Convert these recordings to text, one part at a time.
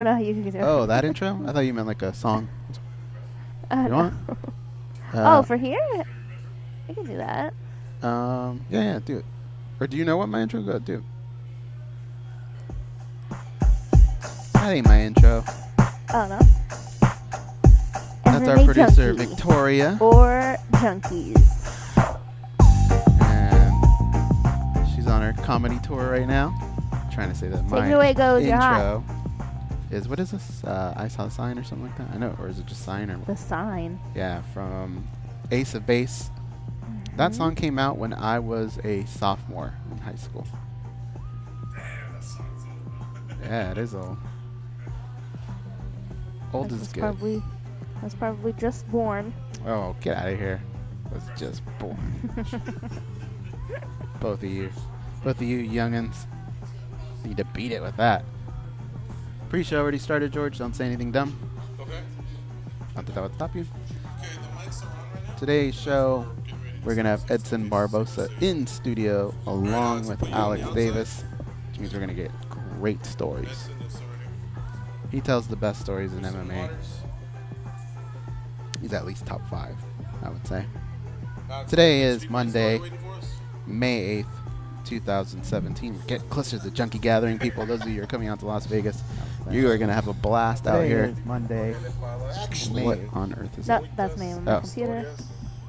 No, you can do it. Oh, that intro? I thought you meant like a song. You No. want? For here? I can do that. Yeah, do it. Or do you know what my intro? Go do it. That ain't my intro. Oh, no? That's our MMA producer, Junkie. Victoria. Or Junkies. And she's on her comedy tour right now. I'm trying to say that my Take it away, goes. You're hot. intro is, what is this? I Saw the Sign or something like that? I know, or is it just Sign? Or The Sign. yeah, from Ace of Base. Mm-hmm. That song came out when I was a sophomore in high school. Yeah, it is old. Old is good. I was probably just born. Oh, get out of here. I was just born. Both of you youngins need to beat it with that. Pre-show already started, George. Don't say anything dumb. Okay. Not that would stop you. Okay, the mics are on right now. Today's show, we're going to have Edson Barboza in studio along with Alex Davis, which means we're going to get great stories. Edson is over here. He tells the best stories in Some MMA. waters. He's at least top 5, I would say. Alex, Today got a is sweet Monday. story waiting for us? May 8th, 2017. We're getting closer to the Junkie Gathering, people. Those of you who are coming out to Las Vegas, you are going to have a blast out here. Today is Monday. What on earth is No, it? that's me on Oh. my computer.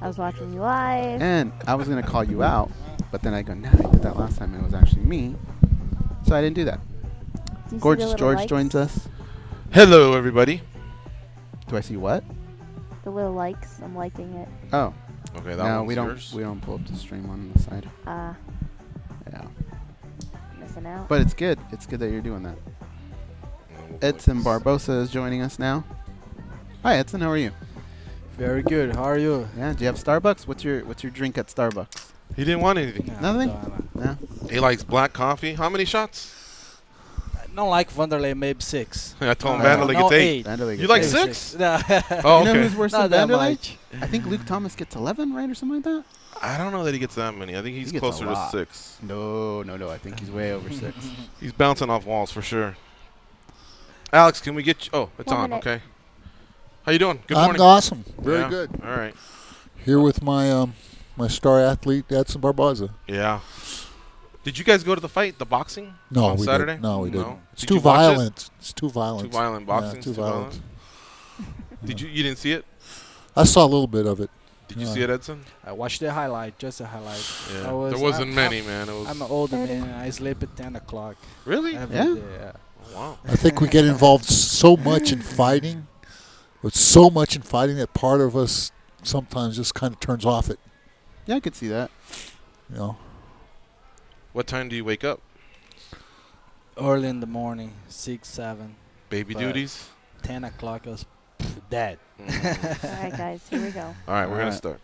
I was watching you live. And I was going to call you out, but then I go, nah, I did that last time and it was actually me. So I didn't do that. Do you see the Gorgeous little George likes? joins us. Hello, everybody. Do I see what? The little likes. I'm liking it. Oh, Okay, that no, one's we don't. yours. We don't pull up the stream on the side. Yeah, Missing out. but it's good. It's good that you're doing that. Edson Barboza is joining us now. Hi, Edson. How are you? Very good. How are you? Yeah. Do you have Starbucks? What's your drink at Starbucks? He didn't want anything. Nothing? No. He likes black coffee. How many shots? Not like Vanderlei, maybe 6. I told him No, Vanderlei gets 8. Vanderlei You gets like eight. 6? No. Oh, You know okay. who's worse Not than that Vanderlei? much. I think Luke Thomas gets 11, right, or something like that. I don't know that he gets that many. I think he's He gets a closer to lot. 6. No. I think he's way over 6. He's bouncing off walls for sure. Alex, can we get you? Oh, it's 1 on. minute. Okay. How you doing? Good I'm morning. awesome. Very Yeah? good. All right. Here with my my star athlete Edson Barboza. Yeah. Did you guys go to the fight, the boxing? No, on we Saturday? didn't. No, we No? didn't. It's Did too you watch it? violent. It's too violent. Too violent. Boxing. Yeah, too violent. Did you didn't see it? I saw a little bit of it. Did you Yeah. see it, Edson? I watched the highlight, just a highlight. Yeah. I was- There wasn't I'm- many, man. It was. I'm an older man. I sleep at 10 o'clock. Really? Every Yeah? day, yeah. Oh, wow. I think we get involved so much in fighting, with so much in fighting that part of us sometimes just kind of turns off it. Yeah, I could see that. You know. What time do you wake up? Early in the morning, 6, 7. Baby But- duties? 10 o'clock, I was dead. Mhm. All right, guys. Here we go. All right, we're All going right. to start.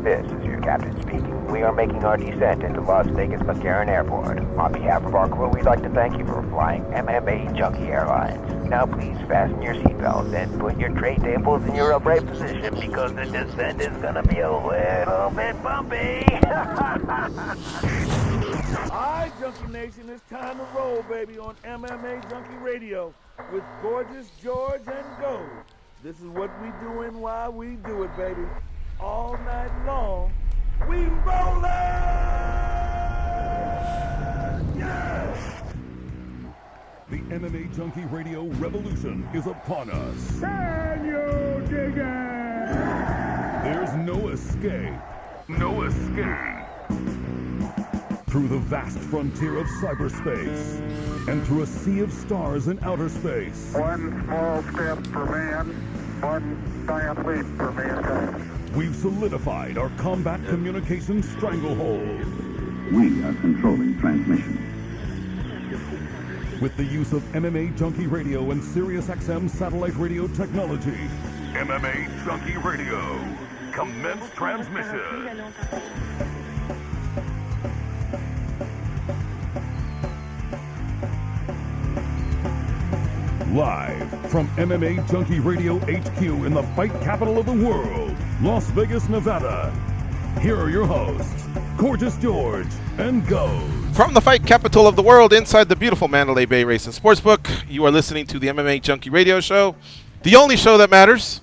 This is your captain speaking. We are making our descent into Las Vegas McCarran Airport. On behalf of our crew, we'd like to thank you for flying MMAjunkie Airlines. Now please fasten your seatbelts and put your tray tables in your upright position because the descent is going to be a little bit bumpy. Alright, Junkie Nation, it's time to roll, baby, on MMAjunkie Radio with Gorgeous George and Go. This is what we do and why we do it, baby. All night long, we rollin'! Yes! The MMAjunkie Radio revolution is upon us. Can you dig it? There's no escape. No escape. Through the vast frontier of cyberspace and through a sea of stars in outer space. One small step for man, one giant leap for mankind. We've solidified our combat communications stranglehold. We are controlling transmission. With the use of MMAjunkie Radio and SiriusXM satellite radio technology. MMAjunkie Radio. Commence transmission. Live from MMAjunkie Radio HQ in the fight capital of the world. Las Vegas, Nevada. Here are your hosts, Gorgeous George and Goat. From the fight capital of the world inside the beautiful Mandalay Bay Racing Sportsbook, you are listening to the MMAjunkie Radio Show, the only show that matters.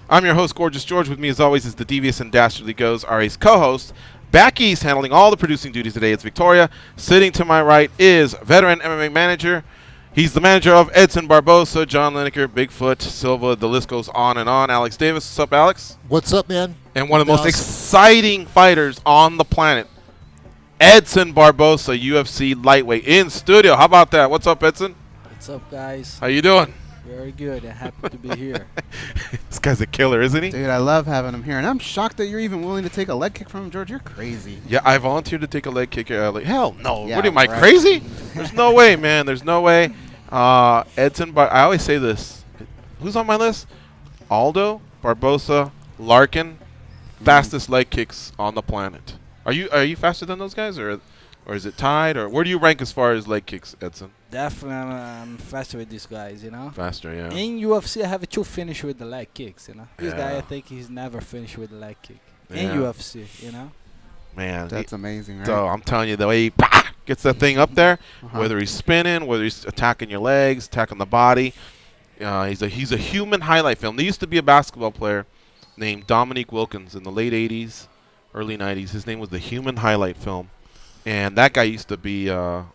I'm your host, Gorgeous George. With me, as always, is the devious and dastardly Goes, RA's co-host. Back east, handling all the producing duties today, it's Victoria. Sitting to my right is veteran MMA manager. He's the manager of Edson Barboza, John Lineker, Bigfoot, Silva. The list goes on and on. Alex Davis. What's up, Alex? What's up, man? And one of the most exciting fighters on the planet, Edson Barboza, UFC lightweight, in studio. How about that? What's up, Edson? What's up, guys? How you doing? Very good. I'm happy to be here. This guy's a killer, isn't he? Dude, I love having him here, and I'm shocked that you're even willing to take a leg kick from him, George. You're crazy. Yeah, I volunteered to take a leg kick. Hell no. Yeah, What am I, right. crazy? There's no way, man. There's no way. Edson, I always say this. Who's on my list? Aldo, Barboza, Larkin, fastest leg kicks on the planet. Are you faster than those guys, or is it tied, or where do you rank as far as leg kicks, Edson? Definitely, I'm faster with these guys, you know. Faster, yeah. In UFC, I have two finish with the leg kicks, you know. This guy, Yeah. I think he's never finished with the leg kick. Yeah. In UFC, you know. Man, That's amazing, right? So I'm telling you, the way he gets that thing up there, whether he's spinning, whether he's attacking your legs, attacking the body, he's a human highlight film. There used to be a basketball player named Dominique Wilkins in the late 80s, early 90s. His name was the Human Highlight Film, and that guy used to be a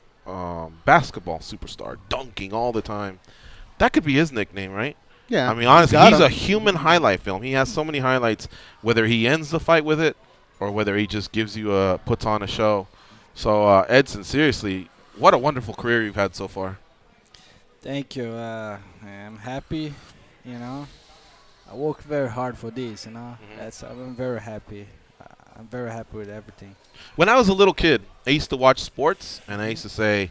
basketball superstar, dunking all the time. That could be his nickname, right? Yeah. I mean, honestly, got he's him. a human highlight film. He has so many highlights, whether he ends the fight with it or whether he just gives you puts on a show. So, Edson, seriously, what a wonderful career you've had so far. Thank you. I'm happy, you know. I worked very hard for this, you know. I'm very happy. I'm very happy with everything. When I was a little kid, I used to watch sports, and I used to say,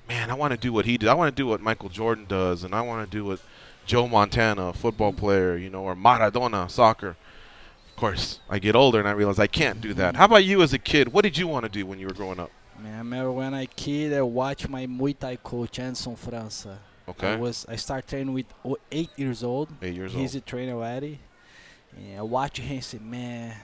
man, I want to do what he did. I want to do what Michael Jordan does, and I want to do what Joe Montana, a football player, you know, or Maradona, soccer. Of course, I get older, and I realize I can't do that. How about you as a kid? What did you want to do when you were growing up? Man, I remember when I kid, I watched my Muay Thai coach, Edson França. Okay. I started training with 8 years old. 8 years He's old. a trainer already. And I watched him and said, man,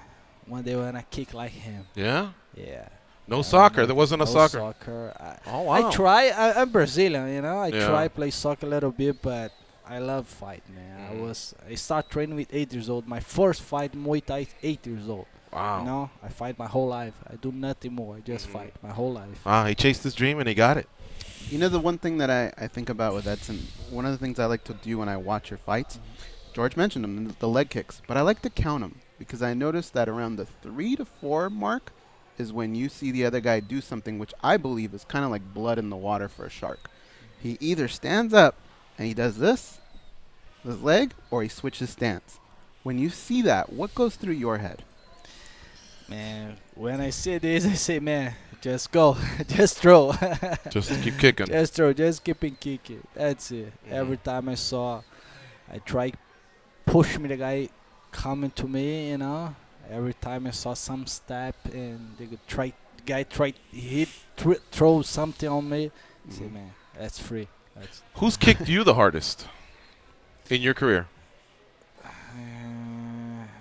one day I want to kick like him. Yeah? Yeah. No soccer. There wasn't a no soccer. soccer. Oh, wow. I try. I'm Brazilian, you know. I Yeah. try play soccer a little bit, but I love fight, man. I started training with 8 years old. My first fight, Muay Thai, 8 years old. Wow. You know, I fight my whole life. I do nothing more. I just fight my whole life. Wow, he chased his dream, and he got it. You know, the one thing that I think about with Edson, one of the things I like to do when I watch your fights, George mentioned them, the leg kicks, but I like to count them because I noticed that around the 3 to 4 mark is when you see the other guy do something which I believe is kind of like blood in the water for a shark. He either stands up and he does this, his leg, or he switches stance. When you see that, what goes through your head? Man, when I see this, I say, man, just go. Just throw. Just keep kicking. Just throw. Just keep on kicking. That's it. Every time I try push me, the guy coming to me, you know. Every time I saw some step and the guy tried throw something on me, I say, man, that's free. Who's kicked you the hardest in your career?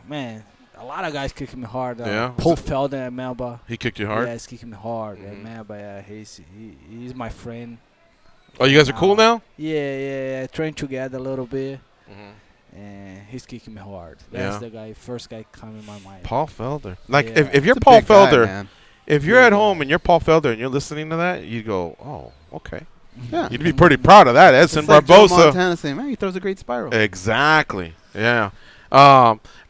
Man, a lot of guys kicking me hard. Yeah? Paul Felder at Melba. He kicked you hard? Yeah, he's kicking me hard at Melba. He's my friend. Oh, you guys are cool now? Yeah. Train together a little bit. And he's kicking me hard. That's the first guy coming in my mind. Paul Felder. Like, Yeah. if you're It's a Paul big guy, Felder, man. if you're at home and you're Paul Felder and you're listening to that, you go, oh, okay. Yeah. You'd be pretty proud of that, Edson It's like Barboza. Joe Montana saying, man, he throws a great spiral. Exactly. Yeah.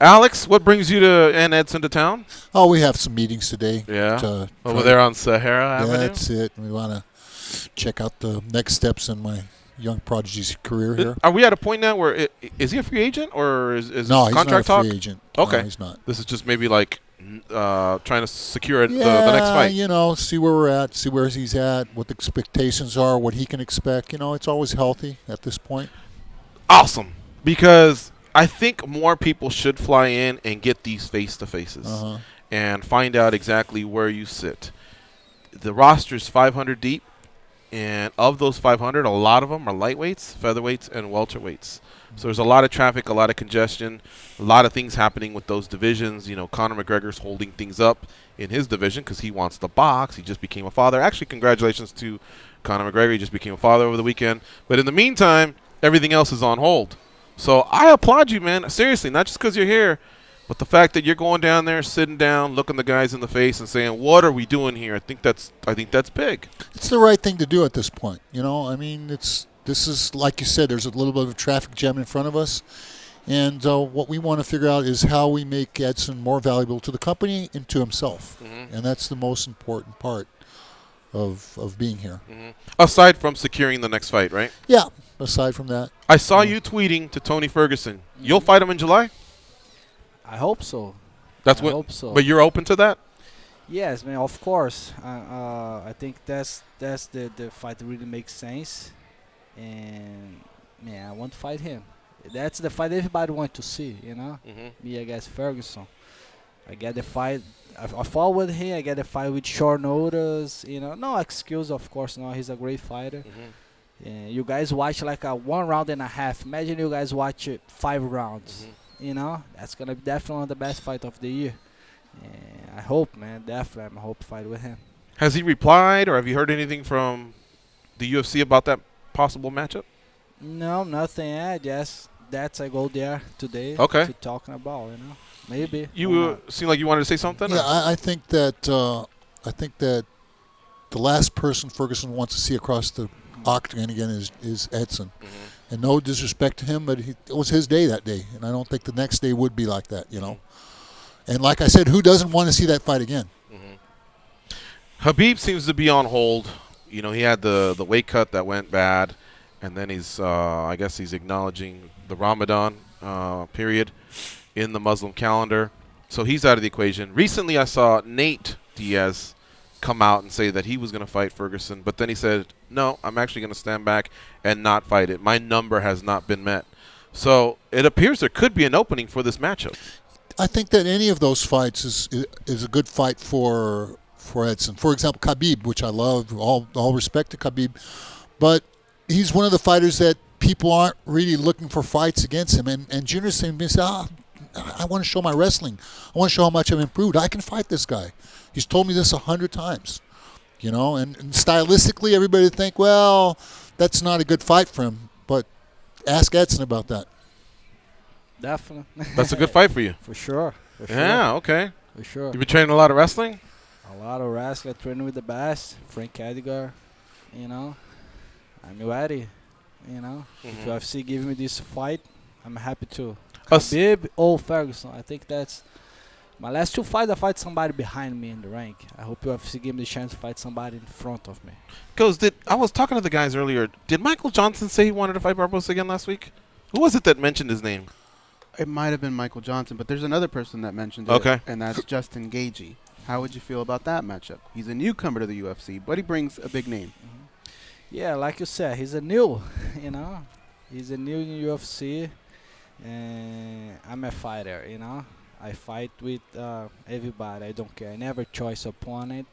Alex, what brings you and Edson to town? Oh, we have some meetings today. Yeah. Over there on Sahara Avenue? That's it. We want to check out the next steps in my young prodigy's career here. Are we at a point now where is he a free agent or is no, this he's contract not a free talk? agent. Okay. No, he's not. This is just maybe like trying to secure the next fight. You know, see where we're at, see where he's at, what the expectations are, what he can expect. You know, it's always healthy at this point. Awesome. Because I think more people should fly in and get these face-to-faces and find out exactly where you sit. The roster's 500 deep. And of those 500, a lot of them are lightweights, featherweights, and welterweights. So there's a lot of traffic, a lot of congestion, a lot of things happening with those divisions. You know, Conor McGregor's holding things up in his division because he wants to box. He just became a father. Actually, congratulations to Conor McGregor. He just became a father over the weekend. But in the meantime, everything else is on hold. So I applaud you, man. Seriously, not just because you're here, but the fact that you're going down there, sitting down, looking the guys in the face and saying, what are we doing here? I think that's big. It's the right thing to do at this point. You know, I mean, this is, like you said, there's a little bit of a traffic jam in front of us. And what we want to figure out is how we make Edson more valuable to the company and to himself. Mm-hmm. And that's the most important part of being here. Mm-hmm. Aside from securing the next fight, right? Yeah, aside from that. I saw you tweeting to Tony Ferguson. You'll fight him in July? I hope so. I hope so. But you're open to that? Yes, man. Of course. I think that's the fight that really makes sense, and man, I want to fight him. That's the fight everybody wants to see. You know, me against Ferguson. I get the fight. I fought with him. I get the fight with short notice. You know, no excuse, of course. No, he's a great fighter. And you guys watch like a 1.5 rounds. Imagine you guys watch 5 rounds. You know, that's going to be definitely the best fight of the year. And I hope, man, definitely I hope to fight with him. Has he replied or have you heard anything from the UFC about that possible matchup? No, nothing yet. Just that's I go there today to talking about, you know. Maybe. You seem like you wanted to say something? Yeah, I think that the last person Ferguson wants to see across the octagon again is Edson. And no disrespect to him, but it was his day that day, and I don't think the next day would be like that, you know. And like I said, who doesn't want to see that fight again? Khabib seems to be on hold. You know, he had the weight cut that went bad, and then he's I guess he's acknowledging the Ramadan period in the Muslim calendar, so he's out of the equation. Recently, I saw Nate Diaz come out and say that he was going to fight Ferguson, but then he said, no, I'm actually going to stand back and not fight it. My number has not been met. So it appears there could be an opening for this matchup. I think that any of those fights is a good fight for Edson. For example, Khabib, which I love, all respect to Khabib, but he's one of the fighters that people aren't really looking for fights against him. And Junior's saying, I want to show my wrestling. I want to show how much I've improved. I can fight this guy. He's told me this 100 times, you know. And stylistically, everybody would think, well, that's not a good fight for him. But ask Edson about that. Definitely. That's a good fight for you. For sure. Yeah, okay. For sure. You've been training a lot of wrestling? A lot of wrestling. Training with the best. Frank Edgar, you know. I'm ready, you know. If UFC give me this fight, I'm happy to. Khabib or Ferguson. I think that's my last 2 fights. I fight somebody behind me in the rank. I hope UFC give me the chance to fight somebody in front of me. I was talking to the guys earlier. Did Michael Johnson say he wanted to fight Barboza again last week? Who was it that mentioned his name? It might have been Michael Johnson, but there's another person that mentioned it, and that's Justin Gaethje. How would you feel about that matchup? He's a newcomer to the UFC, but he brings a big name. Yeah, like you said, he's a new, you know. He's a new in UFC, and I'm a fighter, you know. I fight with everybody. I don't care. I never choose opponent.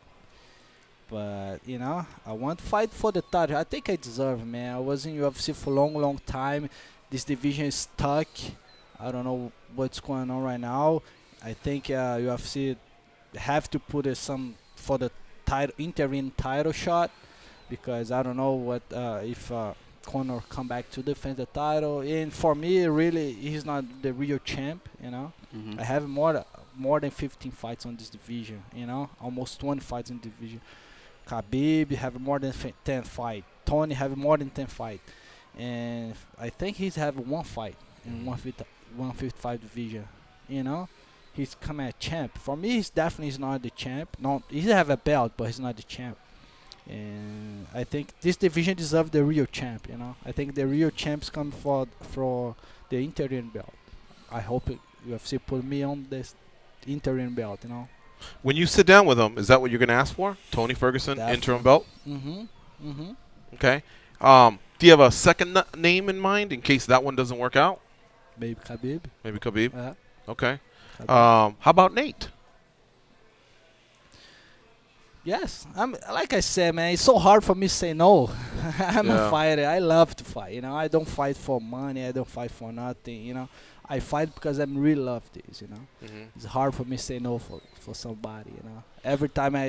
But, you know, I want to fight for the title. I think I deserve it, man. I was in UFC for a long, long time. This division is stuck. I don't know what's going on right now. I think UFC have to put some for the interim title shot, because I don't know what if Conor come back to defend the title. And for me, really, he's not the real champ, you know. I have more than 15 fights on this division, you know, almost 20 fights in the division. Khabib have more than 10 fights. Tony have more than 10 fights. And I think he's have 1 fight in 155 division, you know. He's coming a champ. For me, he's definitely not the champ. No, he have a belt, but he's not the champ. And I think this division deserves the real champ, you know. I think the real champs come for the interim belt. I hope UFC put me on this interim belt, you know. When you sit down with him, is that what you're going to ask for? Tony Ferguson, Definitely. interim belt? Okay. Do you have a second name in mind in case that one doesn't work out? Maybe Khabib. Maybe Khabib? Okay. Khabib. How about Nate? Yes, I'm like I said, man. It's so hard for me to say no. I'm Yeah. a fighter. I love to fight. I don't fight for money. I don't fight for nothing. I fight because I really love this. Mhm. It's hard for me to say no for somebody. Every time I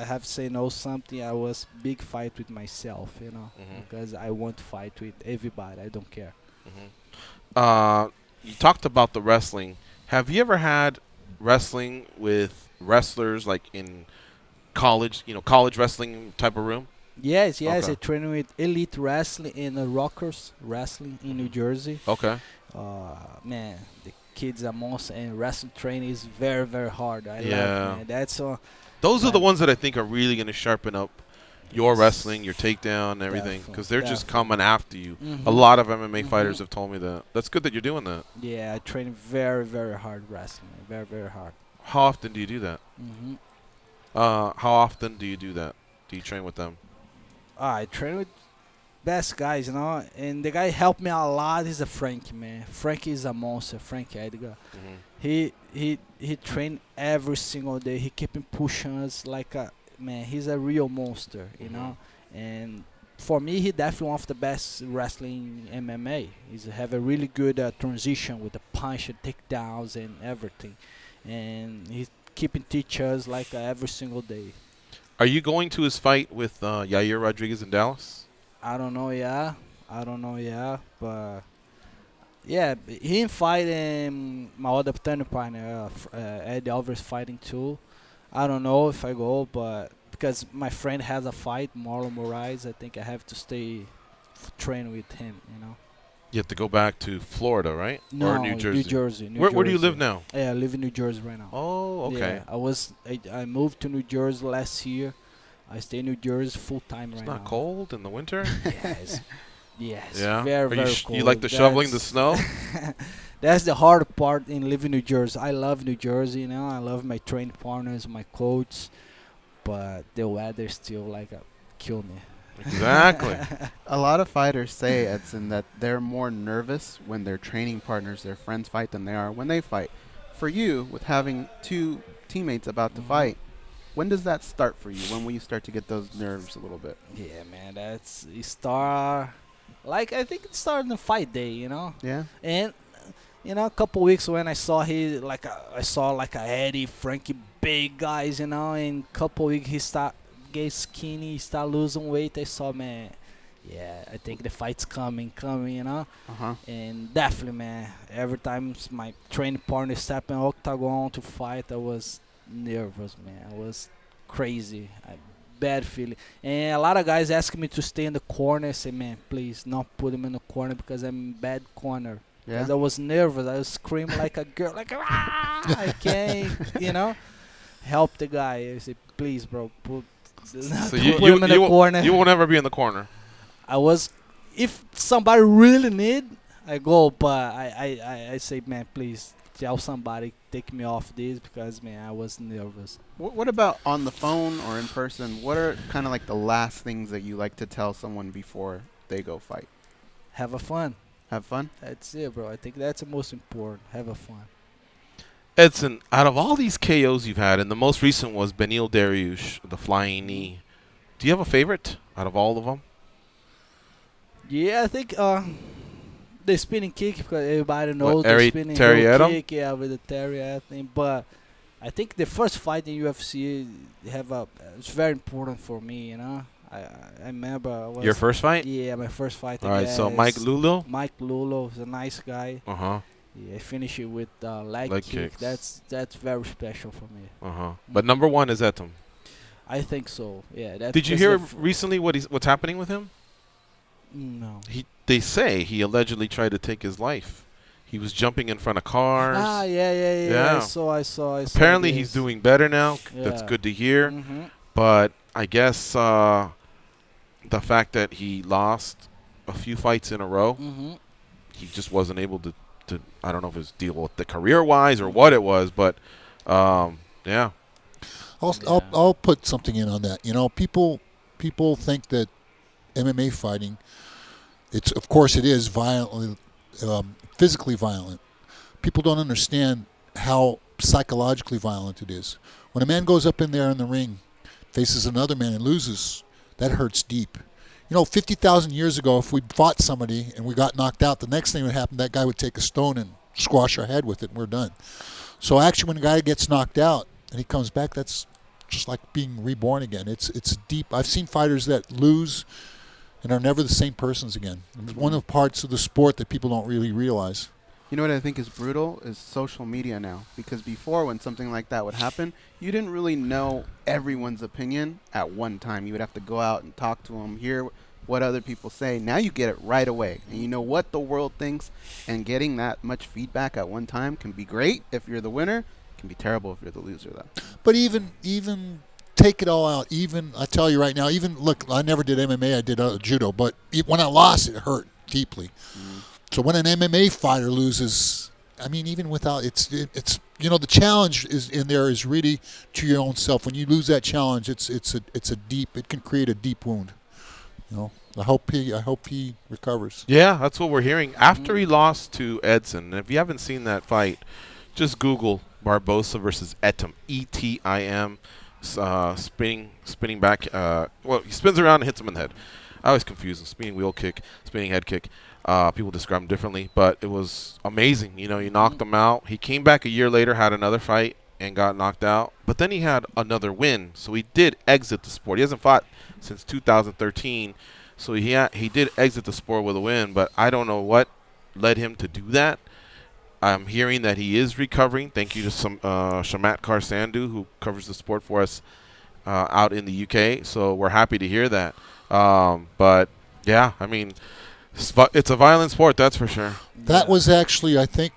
have to say no something, I was big fight with myself. Mhm. Because I want to fight with everybody. I don't care. You talked about the wrestling. Have you ever had wrestling with wrestlers like in college? College wrestling type of room. Yes. Okay. I train with Elite Wrestling in Rockers Wrestling in New Jersey. Okay. Man, the kids are monster, and wrestling training is very, very hard. I love it, man. That's Those are the man. ones that I think are really going to sharpen up your wrestling, your takedown, and everything, because they're just coming after you. A lot of MMA fighters have told me that. That's good that you're doing that. Yeah, I train very, very hard wrestling. Very, very hard. How often do you do that? How often do you do that? Do you train with them? I train with best guys, and the guy helped me a lot. He's a Frankie, man. Frankie is a monster. Frankie Edgar. He trained every single day. He kept pushing us like a man. He's a real monster, And for me, he definitely one of the best wrestling in MMA. He's have a really good transition with the punch and takedowns and everything, and he's keeping teach us like every single day. Are you going to his fight with Yair Rodriguez in Dallas? I don't know, but yeah, he fighting my other training partner, Eddie Alvarez fighting too. I don't know if I go, but because my friend has a fight, Marlon Moraes, I think I have to stay train with him. You have to go back to Florida, right? No, or New Jersey. New Jersey. Where do you live now? Yeah, I live in New Jersey right now. Oh, okay. Yeah, I moved to New Jersey last year. I stay in New Jersey full time right now. It's not cold in the winter? Yes, Yeah. very, very cold. You like the shoveling the snow? That's the hard part in living in New Jersey. I love New Jersey, I love my training partners, my coach, but the weather still kill me. Exactly. A lot of fighters say, Edson, that they're more nervous when their training partners, their friends fight than they are when they fight. For you, with having two teammates about to fight, when does that start for you? When will you start to get those nerves a little bit? Yeah, man, I think it started on the fight day, Yeah. And a couple weeks when I saw I saw a Eddie, Frankie, big guys, in couple weeks he get skinny, start losing weight. I saw, man, yeah, I think the fight's coming, and definitely, man, every time my training partner stepped in octagon to fight, I was nervous, man. I was crazy. Bad feeling. And a lot of guys asking me to stay in the corner. I say, man, please not put him in the corner because I'm in bad corner. Yeah. Because I was nervous. I was screaming like a girl, I can't, help the guy. I say, please, bro, put So him in the corner. You won't ever be in the corner. If somebody really need, I go, but I say, man, please tell somebody, take me off this because, man, I was nervous. What about on the phone or in person? What are kind of like the last things that you like to tell someone before they go fight? Have a fun. Have fun? That's it, bro. I think that's the most important. Have a fun. Edson, out of all these KOs you've had, and the most recent was Beneil Dariush, the flying knee, do you have a favorite out of all of them? Yeah, I think the spinning kick, because everybody knows the spinning kick, with the Terry thing. But I think the first fight in UFC it's very important for me, I remember. Your first fight? Yeah, my first fight. All right, so Mike Lulo? Mike Lulo is a nice guy. Uh-huh. Yeah, I finished it with leg kick. Kicks. That's very special for me. Uh-huh. But number one is Etam. I think so. Yeah. Did you hear recently what's happening with him? No. They say he allegedly tried to take his life. He was jumping in front of cars. Yeah. I saw. Apparently he's doing better now. Yeah. That's good to hear. Mm-hmm. But I guess the fact that he lost a few fights in a row, he just wasn't able to. I don't know if it was deal with the career-wise or what it was, but yeah. I'll put something in on that. People think that MMA fighting, of course it is violently, physically violent. People don't understand how psychologically violent it is. When a man goes up in there in the ring faces another man and loses, that hurts deep. 50,000 years ago, if we fought somebody and we got knocked out, the next thing that would happen, that guy would take a stone and squash our head with it, and we're done. So actually, when a guy gets knocked out and he comes back, that's just like being reborn again. It's deep. I've seen fighters that lose and are never the same persons again. It's one of the parts of the sport that people don't really realize. You know what I think is brutal is social media now. Because before, when something like that would happen, you didn't really know everyone's opinion at one time. You would have to go out and talk to them, hear what other people say. Now you get it right away. And you know what the world thinks. And getting that much feedback at one time can be great if you're the winner. It can be terrible if you're the loser, though. But even take it all out. Even, I tell you right now, look, I never did MMA. I did judo. But when I lost, it hurt deeply. So when an MMA fighter loses, I mean, even without it's the challenge is in there is really to your own self. When you lose that challenge, it can create a deep wound. I hope he recovers. Yeah, that's what we're hearing. After he lost to Edson, and if you haven't seen that fight, just Google Barboza versus Etim, E-T-I-M, spinning back. He spins around and hits him in the head. I always confuse him. Spinning wheel kick, spinning head kick. People describe him differently, but it was amazing. He knocked him out. He came back a year later, had another fight, and got knocked out. But then he had another win, so he did exit the sport. He hasn't fought since 2013, so he did exit the sport with a win. But I don't know what led him to do that. I'm hearing that he is recovering. Thank you to Shamat Karsandu, who covers the sport for us out in the UK. So we're happy to hear that. But yeah, I mean, it's a violent sport, that's for sure. That was actually, I think,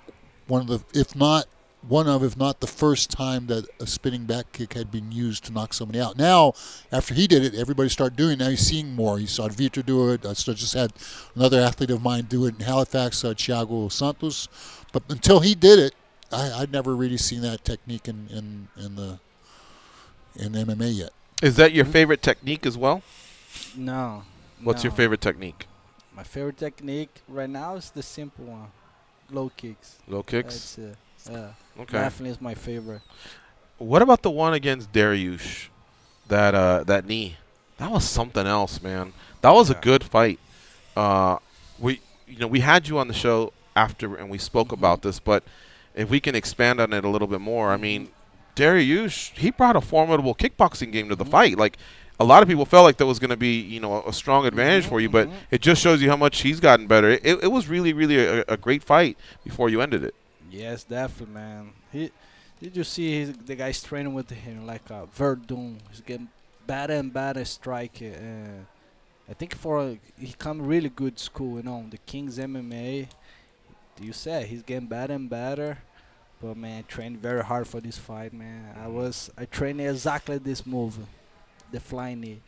if not the first time that a spinning back kick had been used to knock somebody out. Now, after he did it, everybody started doing it. Now he's seeing more. He saw Vitor do it. I just had another athlete of mine do it in Halifax, Thiago Santos. But until he did it, I'd never really seen that technique in MMA yet. Is that your favorite technique as well? No. What's your favorite technique? My favorite technique right now is the simple one, low kicks. Low kicks? That's okay. Definitely is my favorite. What about the one against Dariush? That knee. That was something else, man. That was a good fight. We had you on the show after and we spoke about this, but if we can expand on it a little bit more, I mean, Dariush, he brought a formidable kickboxing game to the fight. Like, a lot of people felt like that was going to be, a strong advantage for you, but it just shows you how much he's gotten better. It was really, really a great fight before you ended it. Yes, definitely, man. Did you see the guys training with him like Verdun? He's getting better and better striker. I think he come really good school, the King's MMA. You said he's getting better and better. But man, I trained very hard for this fight, man. I trained exactly this move. The flying knee.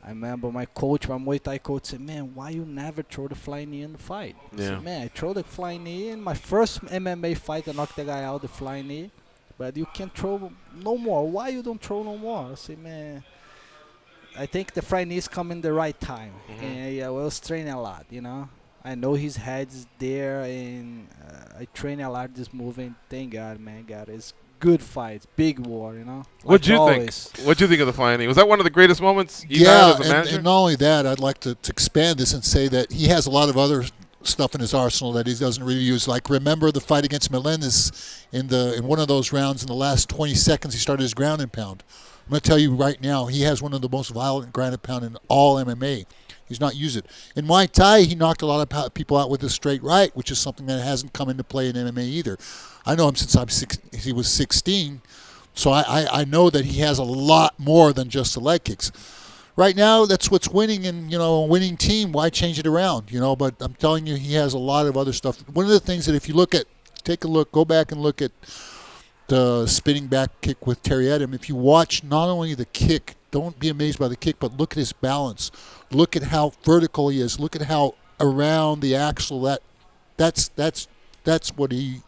I remember my Muay Thai coach said, man, why you never throw the flying knee in the fight? I said, man, I throw the flying knee in my first MMA fight. I knocked the guy out the flying knee. But you can't throw no more. Why you don't throw no more? I said, man, I think the flying knee is coming the right time. And I was training a lot, I know his head's there, and I train a lot this move, and thank God, man, it's good fights, big war, What'd you think? What'd you think of the flying knee? Was that one of the greatest moments you had as a manager? And not only that, I'd like to expand this and say that he has a lot of other stuff in his arsenal that he doesn't really use. Like, remember the fight against Melendez in one of those rounds, in the last 20 seconds, he started his ground and pound. I'm going to tell you right now, he has one of the most violent ground and pound in all MMA. He's not used it. In Muay Thai, he knocked a lot of people out with a straight right, which is something that hasn't come into play in MMA either. I know him since he was 16, so I know that he has a lot more than just the leg kicks. Right now, that's what's winning, and a winning team. Why change it around? But I'm telling you, he has a lot of other stuff. One of the things that if you go back and look at the spinning back kick with Terry Etim. If you watch not only the kick, don't be amazed by the kick, but look at his balance. Look at how vertical he is. Look at how around the axle that's what he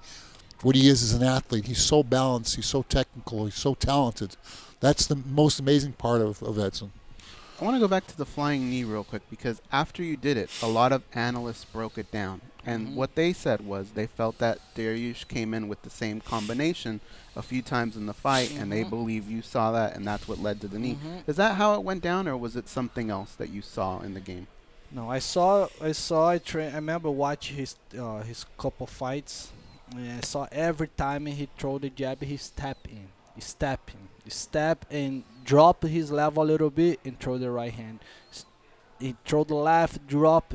is as an athlete. He's so balanced. He's so technical. He's so talented. That's the most amazing part of Edson. I want to go back to the flying knee real quick because after you did it, a lot of analysts broke it down. And what they said was they felt that Dariush came in with the same combination a few times in the fight, and they believe you saw that, and that's what led to the knee. Is that how it went down, or was it something else that you saw in the game? No, I remember watching his couple fights. And I saw every time he throw the jab, he step and drop his level a little bit and throw the right hand. He throw the left, drop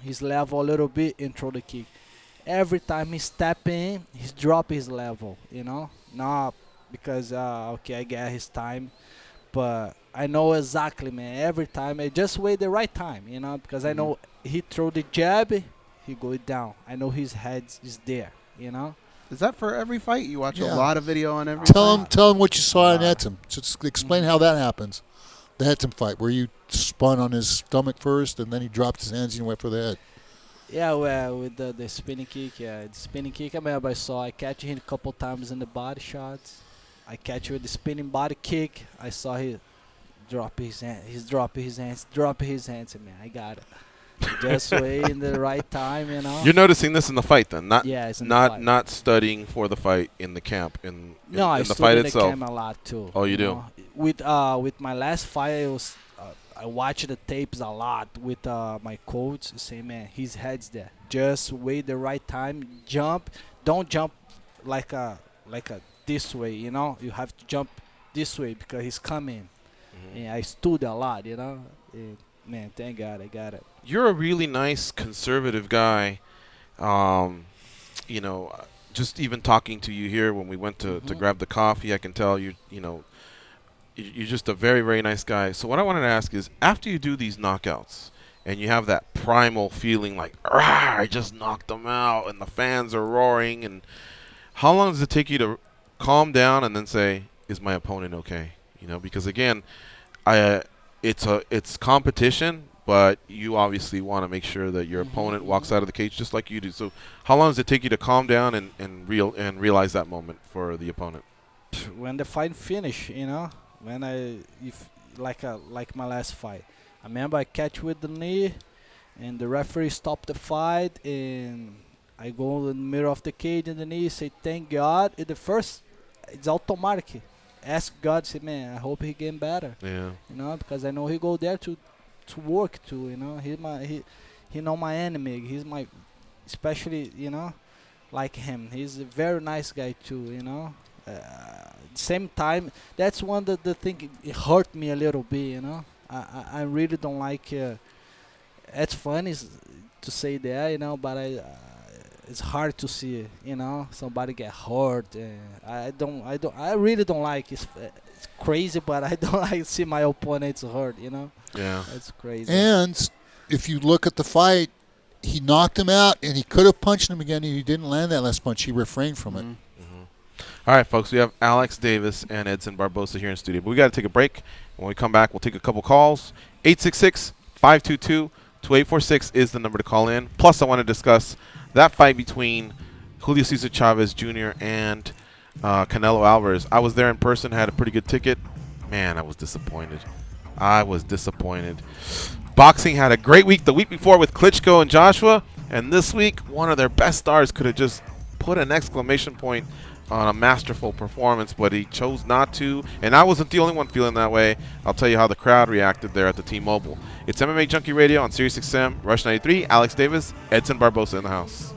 his level a little bit and throw the kick. Every time he step in, he's drop his level. Not because okay, I get his time, but I know exactly, man. Every time I just wait the right time, because I know he throw the jab, he go down. I know his head is there, Is that for every fight? You watch a lot of video on every Tell fight? him what you saw in Edson. Just explain how that happens. The Edson fight, where you spun on his stomach first, and then he dropped his hands and you went for the head. Yeah, well, with the spinning kick, the spinning kick, I remember I catch him a couple times in the body shots. I catch with the spinning body kick. I saw he drop his hand. He's dropping his hands, and man, I got it. Just wait in the right time, You're noticing this in the fight, then, not studying for the fight in the camp in I the fight in itself. the camp a lot too. Oh, you do. With my last fight, I watched the tapes a lot with my coach. Say, man, his head's there. Just wait the right time. Jump. Don't jump like a this way. You have to jump this way because he's coming. And I stood a lot. And, man, thank God I got it. You're a really nice conservative guy. Just even talking to you here when we went to grab the coffee, I can tell you're just a very, very nice guy. So what I wanted to ask is, after you do these knockouts and you have that primal feeling like, I just knocked them out and the fans are roaring, and how long does it take you to calm down and then say, is my opponent okay? Because again, it's competition, but you obviously want to make sure that your opponent walks out of the cage just like you do. So how long does it take you to calm down and realize that moment for the opponent? When the fight finish, when like my last fight, I remember I catch with the knee, and the referee stopped the fight, and I go in the middle of the cage in the knee, say thank God. It's automatic. Ask God, say, man, I hope he getting better. Yeah. Because I know he go there to work too. He know my enemy. He's my, especially like him. He's a very nice guy too. Same time, that's one of the thing. It hurt me a little bit. I really don't like. It's funny to say that, but it's hard to see, somebody get hurt. I really don't like. It's crazy, but I don't like to see my opponents hurt. Yeah, that's crazy. And if you look at the fight, he knocked him out, and he could have punched him again, and he didn't land that last punch. He refrained from it. All right, folks, we have Alex Davis and Edson Barboza here in studio. But we got to take a break. When we come back, we'll take a couple calls. 866-522-2846 is the number to call in. Plus, I want to discuss that fight between Julio Cesar Chavez Jr. and Canelo Alvarez. I was there in person, had a pretty good ticket. Man, I was disappointed. Boxing had a great week the week before with Klitschko and Joshua. And this week, one of their best stars could have just put an exclamation point on a masterful performance, but he chose not to, and I wasn't the only one feeling that way. I'll tell you how the crowd reacted there at the T-Mobile. It's MMA Junkie Radio on SiriusXM, Rush 93, Alex Davis, Edson Barboza in the house.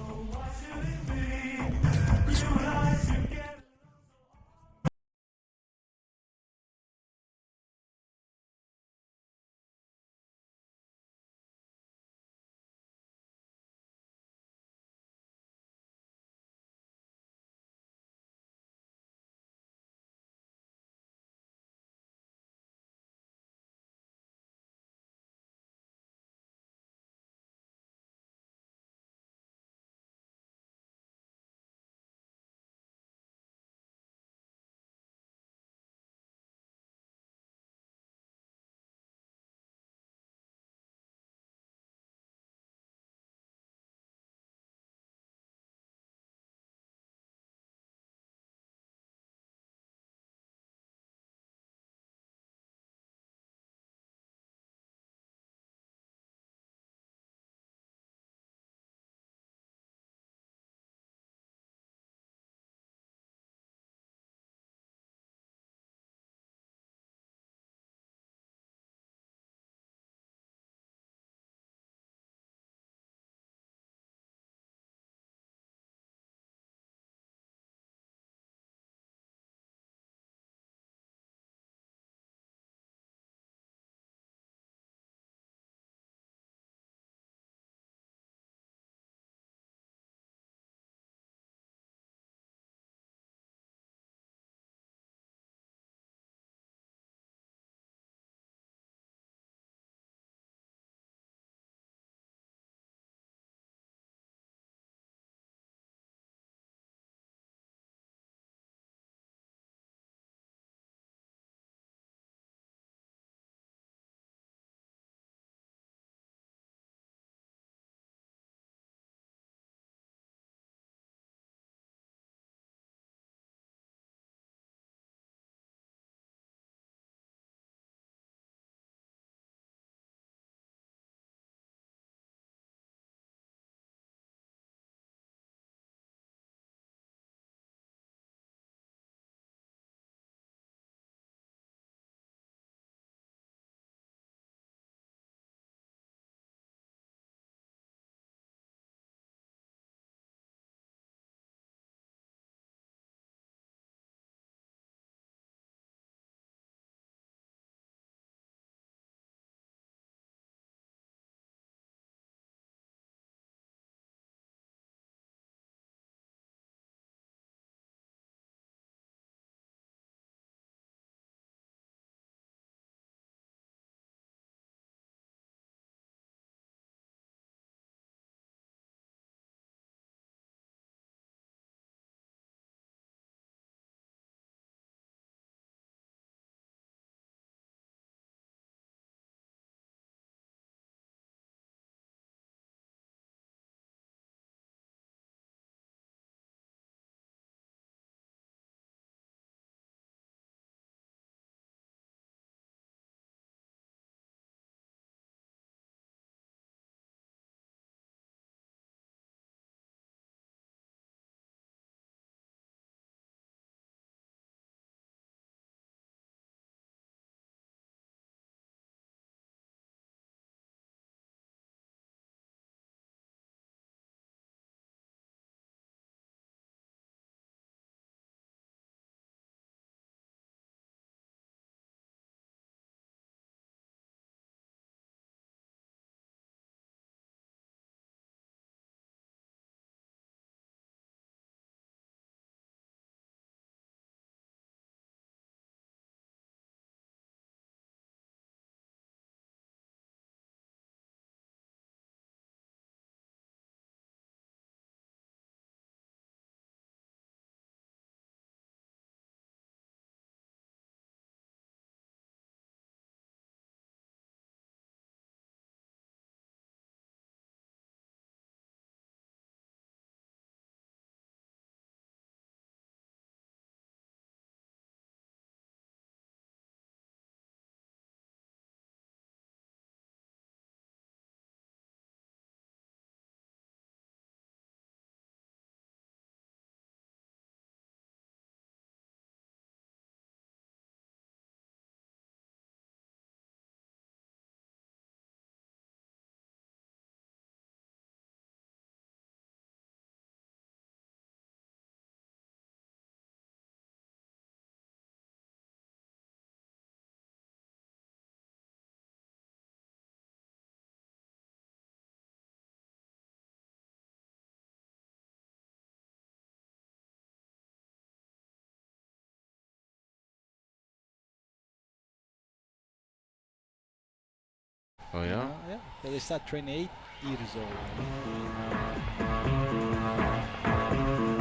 Oh, yeah? Yeah. So they start training 8 years old.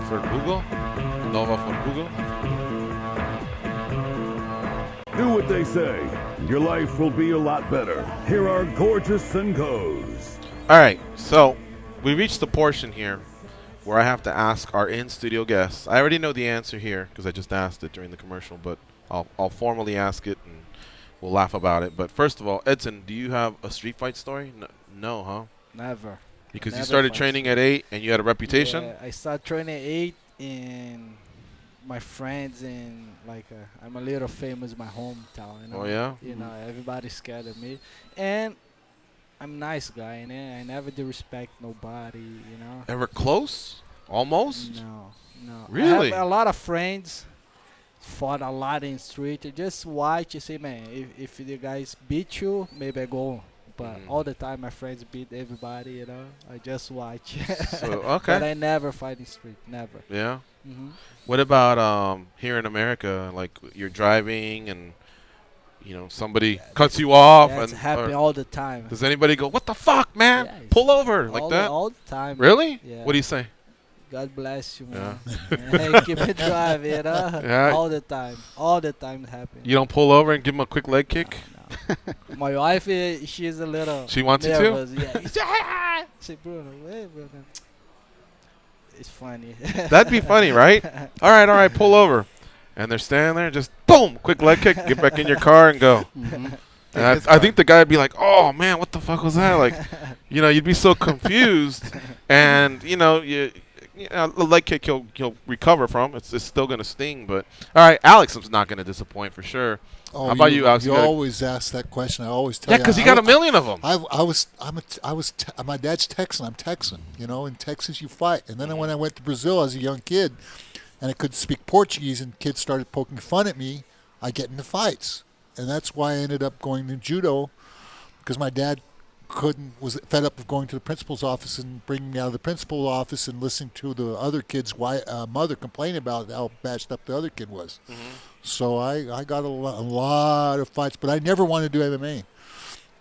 For Google? Nova for Google? Do what they say. Your life will be a lot better. Here are Gorgeous and Goes. All right, so we reached the portion here where I have to ask our in-studio guests. I already know the answer here because I just asked it during the commercial, but I'll formally ask it and we'll laugh about it. But first of all, Edson, do you have a street fight story? No, huh? Never. Because Never you started fight training at 8 and you had a reputation? Yeah, I started training at 8 and my friends and I'm a little famous in my hometown. You know? Oh, yeah? You know, everybody's scared of me. And I'm a nice guy, and I never disrespect nobody, you know. Ever close? Almost? No. Really? I have a lot of friends, fought a lot in the street. Just watch, you say, man, if the guys beat you, maybe I go. But all the time, my friends beat everybody, you know. I just watch. So, okay. But I never fight in the street, never. Yeah? Mm-hmm. What about here in America? Like you're driving and somebody cuts you off, That's and happen all the time. Does anybody go, "What the fuck, man? Yeah, Pull over," like that? All the time. Really? Yeah. What do you say? God bless you, man. Yeah. Hey, keep it driving, you know. Yeah. All the time it happens. You don't pull over and give him a quick leg kick? No. My wife, she's a little. She wants nervous. you to? Yeah. Say, Bruno, wait, Bruno. It's funny. That'd be funny, right? All right, pull over. And they're standing there, just boom, quick leg kick, get back in your car and go. Mm-hmm. And I think the guy would be like, "Oh man, what the fuck was that?" Like, you'd be so confused, and the leg kick he'll recover from. It's still gonna sting, but all right, Alex is not gonna disappoint for sure. Oh, how about you, Alex? You always ask that question. I always tell yeah, you. because you got a million of them. My dad's Texan. I'm Texan. In Texas you fight. And then when I went to Brazil as a young kid, and I couldn't speak Portuguese, and kids started poking fun at me, I get into fights. And that's why I ended up going to judo, because my dad was fed up of going to the principal's office and bringing me out of the principal's office and listening to the other kid's mother complain about how bashed up the other kid was. Mm-hmm. So I got a lot of fights, but I never wanted to do MMA. It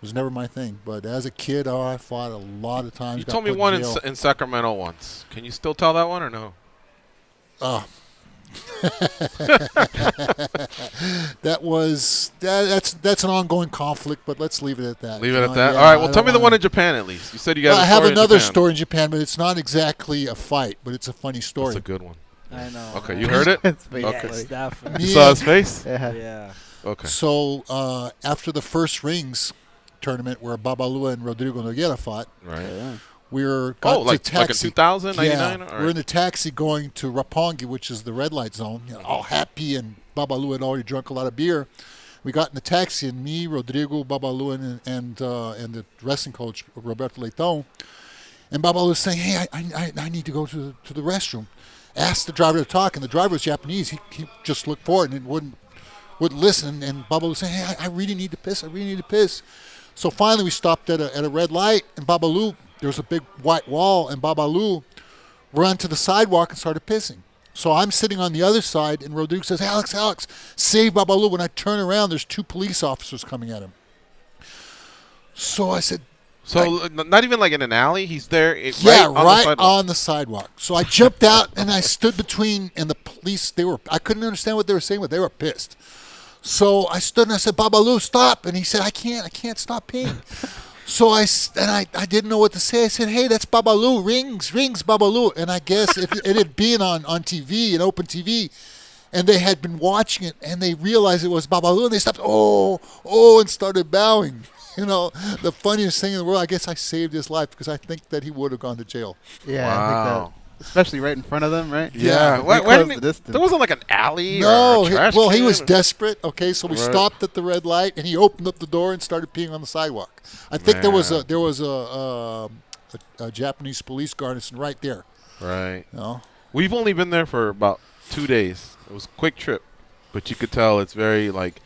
was never my thing. But as a kid, I fought a lot of times. You told me one in Sacramento once. Can you still tell that one or no? Oh. That's an ongoing conflict, but let's leave it at that. Leave it at that. Yeah, all right. Well, tell me the one in Japan at least. You said you got. I have another story in Japan, but it's not exactly a fight, but it's a funny story. That's a good one. I know. Okay, you heard it. Yes, definitely. You saw his face. Yeah. Okay. So after the first rings tournament where Babalua and Rodrigo Nogueira fought, right? Yeah. We were like in 2000, 99? Yeah, we're in the taxi going to Roppongi, which is the red light zone, all happy, and Babalu had already drunk a lot of beer. We got in the taxi, and me, Rodrigo, Babalu, and the wrestling coach, Roberto Leitão, and Babalu was saying, "Hey, I need to go to the restroom." Asked the driver to talk, and the driver was Japanese. He just looked forward and wouldn't listen, and Babalu was saying, "Hey, I really need to piss. So finally we stopped at a red light, and Babalu, there was a big white wall, and Babalu ran to the sidewalk and started pissing. So I'm sitting on the other side, and Rodrigo says, Alex, save Babalu. When I turn around, there's 2 police officers coming at him. So I said... So not even like in an alley? He's there right on the sidewalk. So I jumped out, and I stood between, and the police, I couldn't understand what they were saying, but they were pissed. So I stood, and I said, Babalu, stop. And he said, I can't stop peeing. So I didn't know what to say. I said, hey, that's Babalu, rings, Babalu. And I guess it had been on TV, an open TV, and they had been watching it, and they realized it was Babalu, and they stopped, and started bowing. The funniest thing in the world, I guess I saved his life because I think that he would have gone to jail. Yeah, wow. I think that, especially right in front of them, right? Yeah. There wasn't like an alley or a trash can? He was desperate, okay, so we stopped at the red light, and he opened up the door and started peeing on the sidewalk. I think there was a Japanese police garrison right there. Right. We've only been there for about 2 days. It was a quick trip, but you could tell it's very like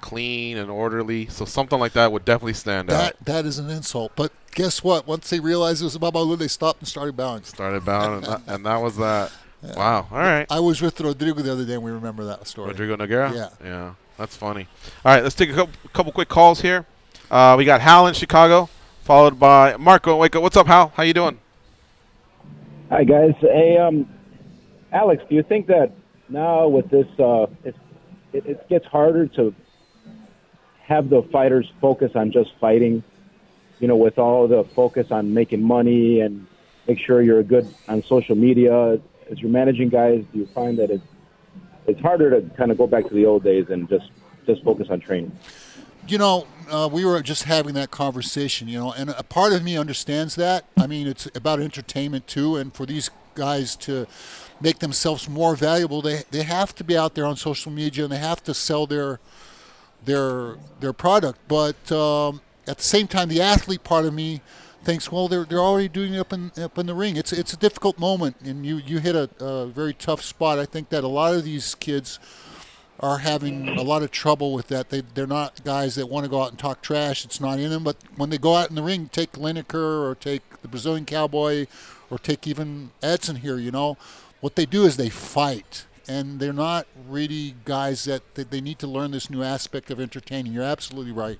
clean and orderly, so something like that would definitely stand out. That is an insult, but guess what? Once they realized it was Babalu, they stopped and started bowing. And that was that. Yeah. Wow. All right. I was with Rodrigo the other day, and we remember that story. Rodrigo Nogueira? Yeah. Yeah. That's funny. All right, let's take a couple quick calls here. We got Hal in Chicago, followed by Marco in Waco. What's up, Hal? How you doing? Hi, guys. Hey, Alex, do you think that now with this, it gets harder to have the fighters focus on just fighting, with all the focus on making money and make sure you're good on social media? As you're managing guys, do you find that it's harder to kind of go back to the old days and just focus on training? We were just having that conversation, and a part of me understands that. I mean, it's about entertainment too, and for these guys to make themselves more valuable, they have to be out there on social media and they have to sell their product. But at the same time, the athlete part of me thinks, well, they're already doing it up in the ring. It's a difficult moment, and you hit a very tough spot. I think that a lot of these kids are having a lot of trouble with that. They're not guys that want to go out and talk trash. It's not in them. But when they go out in the ring, take Lineker or take the Brazilian Cowboy or take even Edson here, what they do is they fight. And they're not really guys that they need to learn this new aspect of entertaining. You're absolutely right.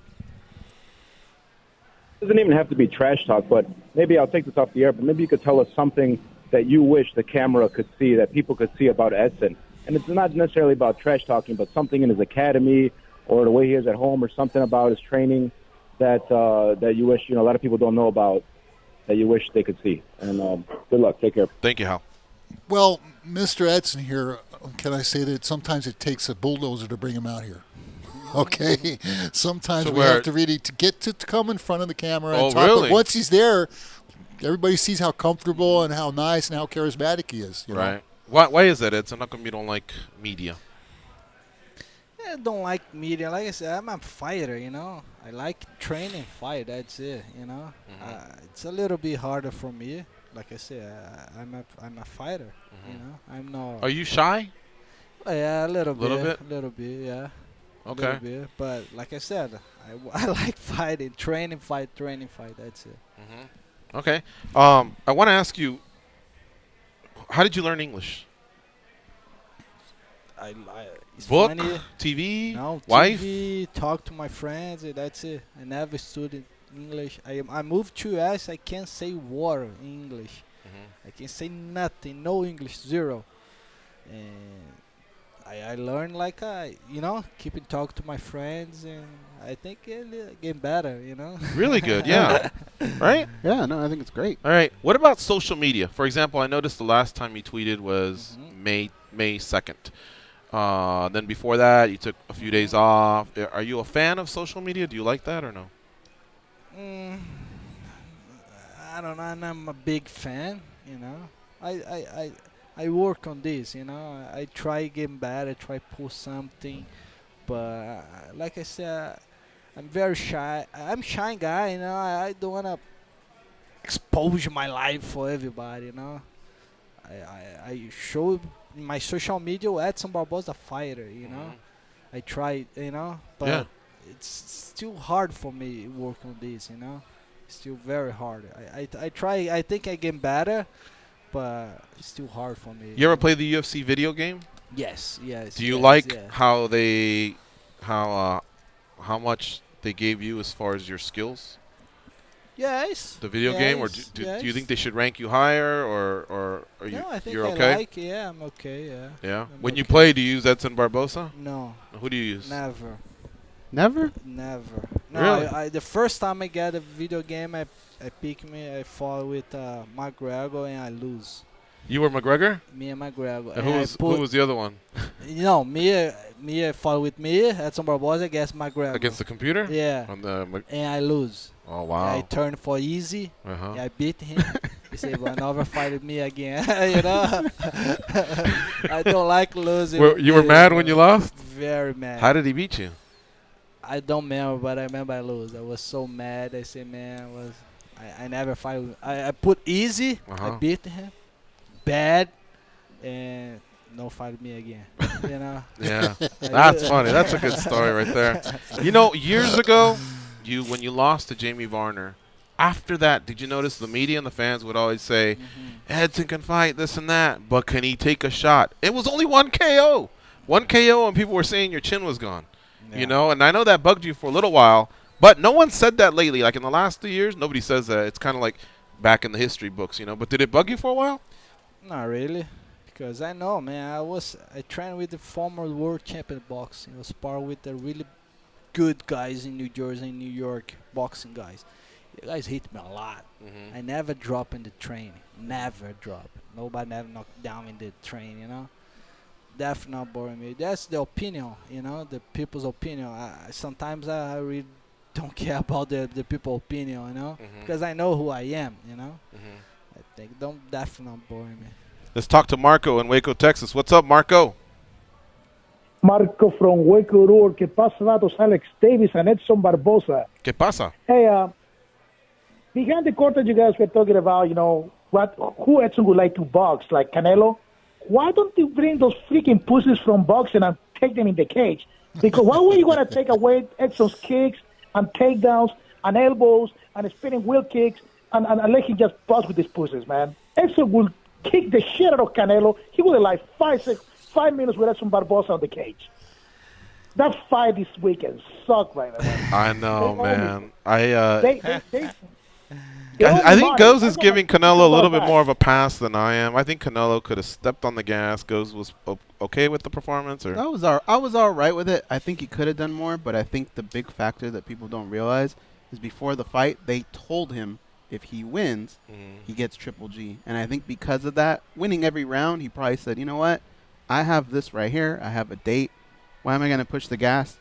It doesn't even have to be trash talk, but maybe I'll take this off the air, but maybe you could tell us something that you wish the camera could see, that people could see about Edson. And it's not necessarily about trash talking, but something in his academy or the way he is at home or something about his training that you wish, a lot of people don't know about, that you wish they could see. And good luck. Take care. Thank you, Hal. Well, Mr. Edson here, can I say that sometimes it takes a bulldozer to bring him out here? Okay, sometimes we have to really get to come in front of the camera and talk. Really? But once he's there, everybody sees how comfortable and how nice and how charismatic he is. Right. Why is that, Edson? How come you don't like media? I don't like media. Like I said, I'm a fighter, I like training, fight. That's it, It's a little bit harder for me. Like I said, I'm a fighter, I'm not. Are you shy? Yeah, a little bit. A little bit, yeah. Okay. A little bit. But like I said, I like fighting, training, fight. That's it. Okay. I want to ask you, how did you learn English? It's Book, funny. TV, No, wife? TV, talk to my friends, that's it. I never studied English. I moved to US, I can't say word in English. I can say nothing, no English, zero. And I learned keep in talk to my friends, and I think it get better, Really good, yeah. Right? Yeah, no, I think it's great. All right. What about social media? For example, I noticed the last time you tweeted was May 2nd. Then before that, you took a few days off. Are you a fan of social media? Do you like that or no? I don't know. I'm a big fan, I work on this, I try getting better, try post something, but like I said, I'm very shy. I'm a shy guy, I don't want to expose my life for everybody, I show my social media Edson Barboza fighter, I try, but it's still hard for me work on this, It's still very hard. I try. I think I get better, but it's still hard for me. You ever play the UFC video game? Yes. Do you like how how much they gave you as far as your skills? Yes. The video game, or do you think they should rank you higher, or are you? No, I think you're I okay? like. Yeah, I'm okay. Yeah. Yeah. I'm When you okay. play, do you use Edson Barboza? No. Who do you use? Never. Never? Never. No, Really? the first time I get a video game, I fought with McGregor and I lose. You were McGregor? Me and McGregor. And who was the other one? Me fought with me, Edson Barboza against McGregor. Against the computer? Yeah. And I lose. Oh, wow. I turned for easy. Uh-huh. I beat him. He said, "Well, never fight with me again." I don't like losing. You were mad when you lost? Very mad. How did he beat you? I don't remember, but I remember I lose. I was so mad. I said, "Man, I never fight." I put easy. I beat him. Bad, and no fight with me again. Yeah, that's funny. That's a good story right there. Years ago, when you lost to Jamie Varner, after that, did you notice the media and the fans would always say, Edson can fight this and that, but can he take a shot? It was only one KO. One KO, and people were saying your chin was gone. And I know that bugged you for a little while, But no one said that lately. Like in the last 2 years, nobody says that. It's kind of like back in the history books, you know. But did it bug you for a while? Not really, because I know, man. I trained with the former world champion boxing. I was sparring with the really good guys in New Jersey and New York, boxing guys. You guys hit me a lot. Mm-hmm. I never drop in the training. Never drop. Nobody never knocked down in the train, you know. Definitely not boring me. That's the opinion, you know, the people's opinion. Sometimes I really don't care about the people's opinion, you know, because I know who I am, you know. I think definitely not boring me. Let's talk to Marco in Waco, Texas. What's up, Marco? Marco from Waco, New York. ¿Qué pasa, datos? Alex Davis and Edson Barboza. ¿Qué pasa? Hey, behind the curtain, you guys were talking about, you know, who Edson would like to box, like Canelo. Why don't you bring those freaking pussies from boxing and take them in the cage? Because why were you going to take away Edson's kicks and takedowns and elbows and spinning wheel kicks and let him just box with these pussies, man? Edson will kick the shit out of Canelo. He would have like 5 minutes with Edson Barboza on the cage. That fight this weekend sucked right now. I know, man. I think Goes is giving Canelo a little bit more of a pass than I am. I think Canelo could have stepped on the gas. Goes was okay with the performance, or I was all right with it. I think he could have done more, but I think the big factor that people don't realize is before the fight, they told him if he wins, he gets Triple G. And I think because of that, winning every round, he probably said, you know what? I have this right here. I have a date. Why am I going to push the gas?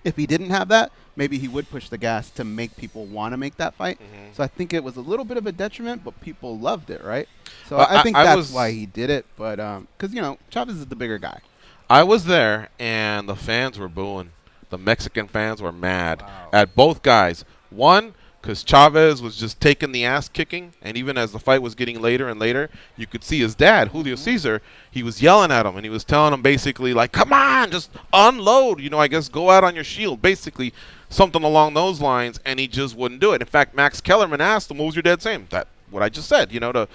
If he didn't have that, maybe he would push the gas to make people want to make that fight. So I think it was a little bit of a detriment, but people loved it, right? So I think that's why he did it. But because, you know, Chavez is the bigger guy. I was there, and the fans were booing. The Mexican fans were mad at both guys. One, because Chavez was just taking the ass kicking, and even as the fight was getting later and later, you could see his dad, Julio Cesar, he was yelling at him, and he was telling him basically, like, come on, just unload, you know, I guess go out on your shield, basically something along those lines, and he just wouldn't do it. In fact, Max Kellerman asked him, what was your dad saying? That what I just said, you know,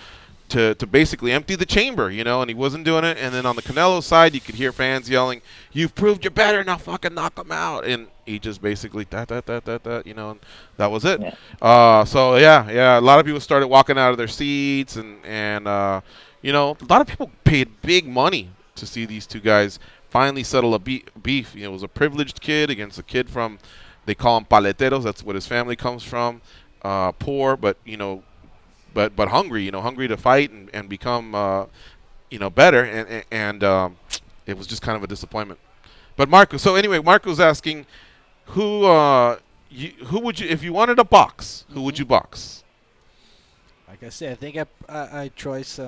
to basically empty the chamber, you know, and he wasn't doing it. And then on the Canelo side, you could hear fans yelling, you've proved you're better, now fucking knock him out. And he just basically, you know, and that was it. Yeah. So, yeah, a lot of people started walking out of their seats. And you know, a lot of people paid big money to see these two guys finally settle a beef. You know, it was a privileged kid against a kid from, they call them paleteros, that's what his family comes from, poor, but, you know, but hungry, you know, hungry to fight and become, you know, better. And it was just kind of a disappointment. But Marco, so anyway, Marco's asking, who would you, if you wanted a box, who would you box? Like I said, I think I choose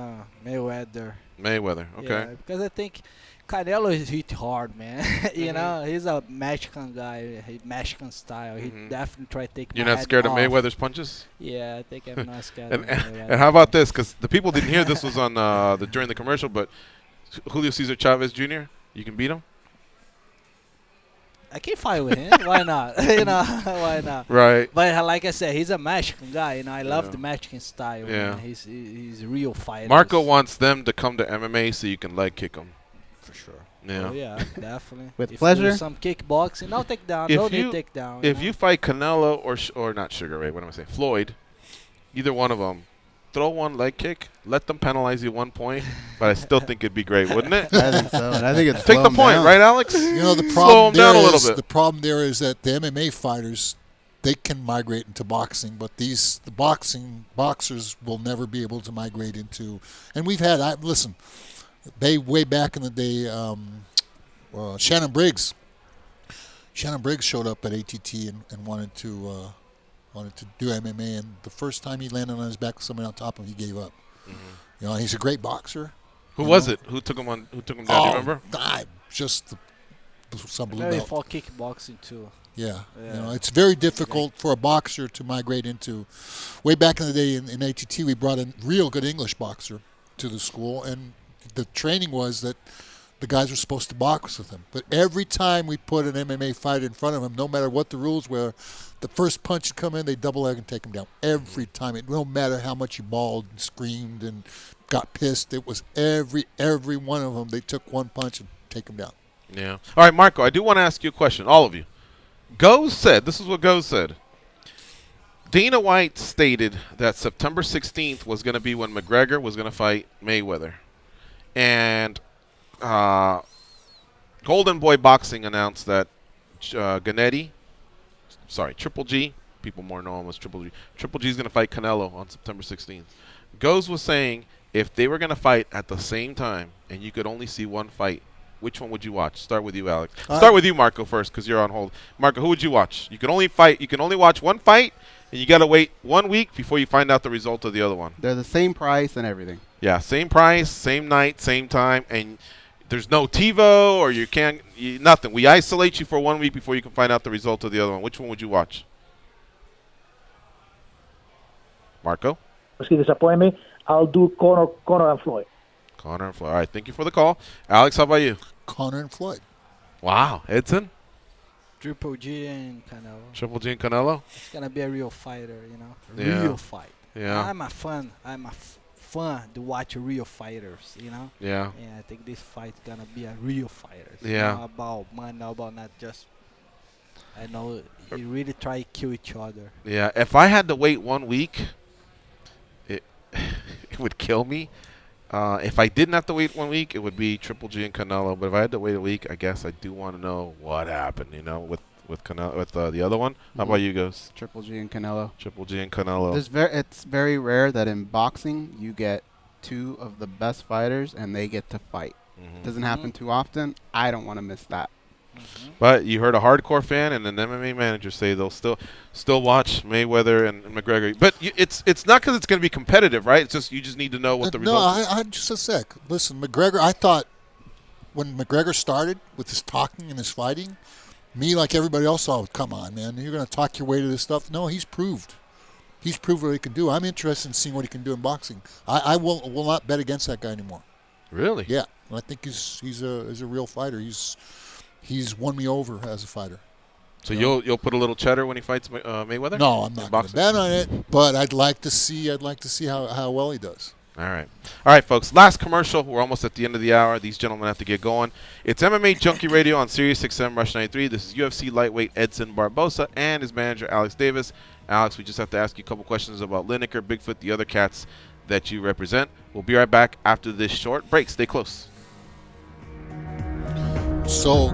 Mayweather. Mayweather, okay. Yeah, because I think Canelo is hit hard, man. You know, he's a Mexican guy, Mexican style. He definitely try to take. You're not scared of Mayweather's punches? Yeah, I think I'm not scared. of and how about this? Because the people didn't hear this was on during the commercial, but Julio Cesar Chavez Jr. You can beat him. I can fight with him. Why not? You know, why not? Right. But like I said, he's a Mexican guy. You know, I love the Mexican style. Yeah. Man. He's a real fighter. Marco wants them to come to MMA so you can leg kick him. For sure. Yeah. Oh, yeah, definitely. With if pleasure. Some kickboxing, no takedown. No need takedown. If you fight Canelo or not Sugar Ray, what am I saying? Floyd, either one of them, throw one leg kick, let them penalize you 1 point, but I still think it'd be great, wouldn't it? I think so. And I think it's take the point, right, Alex? You know, the slow them down a little bit. The problem there is that the MMA fighters, they can migrate into boxing, but the boxers will never be able to migrate into. And we've had, listen, way back in the day, Shannon Briggs showed up at ATT and wanted to do MMA, and the first time he landed on his back with somebody on top of him, he gave up. You know, he's a great boxer. Who was it? Who took him down? Do you remember? Some blue maybe belt. for kickboxing too. Yeah, you know, it's very difficult for a boxer to migrate into. Way back in the day in ATT, we brought a real good English boxer to the school, and the training was that the guys were supposed to box with him. But every time we put an MMA fighter in front of him, no matter what the rules were, the first punch would come in, they double leg and take him down. Every time. It no matter how much he bawled and screamed and got pissed, it was every one of them, they took one punch and take him down. Yeah. All right, Marco, I do want to ask you a question, all of you. Goes said, this is what Goes said. Dana White stated that September 16th was going to be when McGregor was going to fight Mayweather. And Golden Boy Boxing announced that Triple G, people more know him as Triple G. Triple G is going to fight Canelo on September 16th. Goes was saying if they were going to fight at the same time and you could only see one fight, which one would you watch? Start with you, Alex. Start with you, Marco, first, because you're on hold. Marco, who would you watch? You can only watch one fight, and you got to wait 1 week before you find out the result of the other one. They're the same price and everything. Yeah, same price, same night, same time, and there's no TiVo or nothing. We isolate you for 1 week before you can find out the result of the other one. Which one would you watch? Marco? If you disappoint me, I'll do Conor and Floyd. Conor and Floyd. All right, thank you for the call. Alex, how about you? Conor and Floyd. Wow. Edson? Triple G and Canelo. Triple G and Canelo? It's going to be a real fighter, Yeah. Real fight. Yeah. I'm a fan to watch real fighters, Yeah. And I think this fight's going to be a real fighter. Yeah. Not about money, not about not just... I know you really try to kill each other. Yeah. If I had to wait 1 week, it would kill me. If I didn't have to wait 1 week, it would be Triple G and Canelo. But if I had to wait a week, I guess I do want to know what happened, with Canelo, with the other one. How about you guys? Triple G and Canelo. Triple G and Canelo. It's very rare that in boxing you get two of the best fighters and they get to fight. Doesn't happen too often. I don't want to miss that. But you heard a hardcore fan and an MMA manager say they'll still watch Mayweather and McGregor. But it's not because it's going to be competitive, right? It's just you just need to know what the result is. No, just a sec. Listen, McGregor, I thought when McGregor started with his talking and his fighting, me, like everybody else, thought, come on, man, you're going to talk your way to this stuff. No, he's proved. He's proved what he can do. I'm interested in seeing what he can do in boxing. I will not bet against that guy anymore. Really? Yeah. I think he's a real fighter. He's won me over as a fighter. So you'll put a little cheddar when he fights Mayweather? No, I'm not going to bet on it, but I'd like to see how well he does. All right, folks. Last commercial. We're almost at the end of the hour. These gentlemen have to get going. It's MMAjunkie Radio on Sirius XM Rush 93. This is UFC lightweight Edson Barboza and his manager Alex Davis. Alex, we just have to ask you a couple questions about Lineker, Bigfoot, the other cats that you represent. We'll be right back after this short break. Stay close. So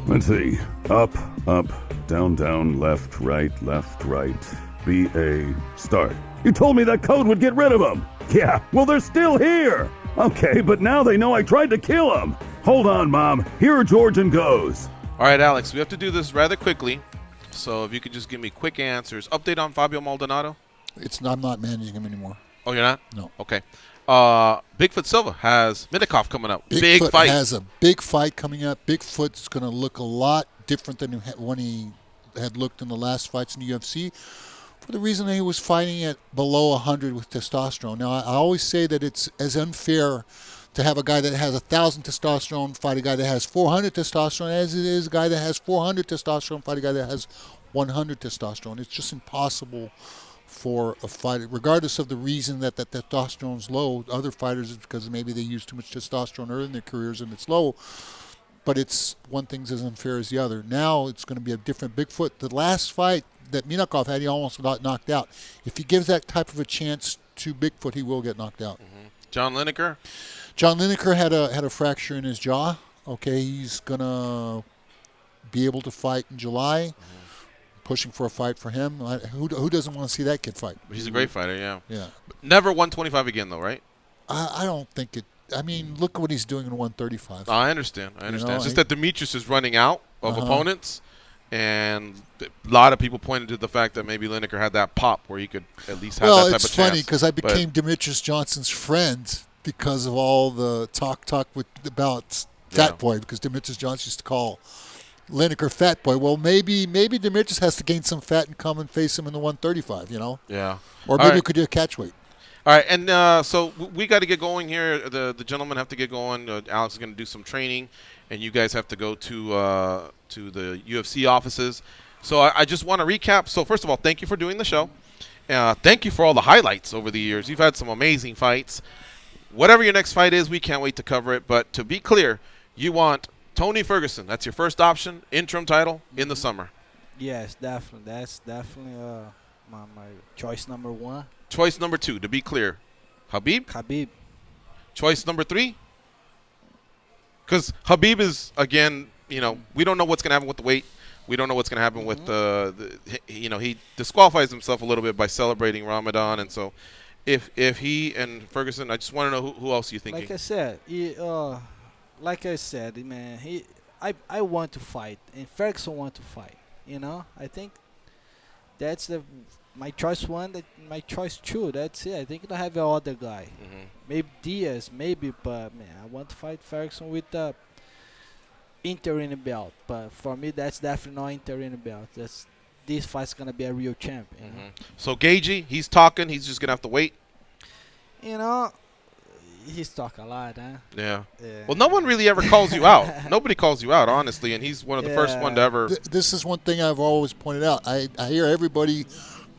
Let's see. Up, up, down, down, left, right, BA, start. You told me that code would get rid of them. Yeah, well, they're still here. Okay, but now they know I tried to kill them. Hold on, Mom. Here are George and Goes. All right, Alex, we have to do this rather quickly. So if you could just give me quick answers. Update on Fabio Maldonado? I'm not managing him anymore. Oh, you're not? No. Okay. Bigfoot Silva has Middikoff coming up. Big fight. Has a big fight coming up. Bigfoot's going to look a lot different than when he had looked in the last fights in the UFC for the reason that he was fighting at below 100 with testosterone. Now, I always say that it's as unfair to have a guy that has 1,000 testosterone fight a guy that has 400 testosterone as it is a guy that has 400 testosterone fight a guy that has 100 testosterone. It's just impossible for a fighter, regardless of the reason that testosterone's low. Other fighters, it's because maybe they use too much testosterone early in their careers and it's low. But it's one thing's as unfair as the other. Now it's going to be a different Bigfoot. The last fight that Middikoff had, he almost got knocked out. If he gives that type of a chance to Bigfoot, he will get knocked out. Mm-hmm. John Lineker? John Lineker had a fracture in his jaw. Okay, he's going to be able to fight in July. Mm-hmm. Pushing for a fight for him. Who doesn't want to see that kid fight? He's a great fighter, yeah. Yeah. Never 125 again, though, right? I don't think it. I mean, look what he's doing in 135. I understand. It's just that Demetrius is running out of opponents, and a lot of people pointed to the fact that maybe Lineker had that pop where he could at least have that type of chance. Well, it's funny because I became Demetrius Johnson's friend because of all the talk about Fat Boy, because Demetrius Johnson used to call Lineker Fat Boy. Well, maybe Demetrius has to gain some fat and come and face him in the 135, Yeah. Or maybe we could do a catch weight. All right, and so we got to get going here. The gentlemen have to get going. Alex is going to do some training, and you guys have to go to the UFC offices. So I just want to recap. So first of all, thank you for doing the show. Thank you for all the highlights over the years. You've had some amazing fights. Whatever your next fight is, we can't wait to cover it. But to be clear, you want Tony Ferguson. That's your first option, interim title in the summer. Yes, definitely. That's definitely my choice number one. Choice number two, to be clear, Khabib. Choice number three, because Khabib is, again, we don't know what's going to happen with the weight. We don't know what's going to happen with he disqualifies himself a little bit by celebrating Ramadan, and so if he and Ferguson, I just want to know who else you're thinking. Like I said, man, I want to fight, and Ferguson want to fight. I think that's my choice one, my choice two. That's it. I think I have another guy. Mm-hmm. Maybe Diaz, but man, I want to fight Ferguson with the interim belt. But for me, that's definitely not interim belt. This fight's gonna be a real champion. Mm-hmm. So Gagey, he's talking. He's just gonna have to wait. He's talking a lot, huh? Yeah. Well, no one really ever calls you out. Nobody calls you out, honestly, and he's one of the first one to ever. This is one thing I've always pointed out. I hear everybody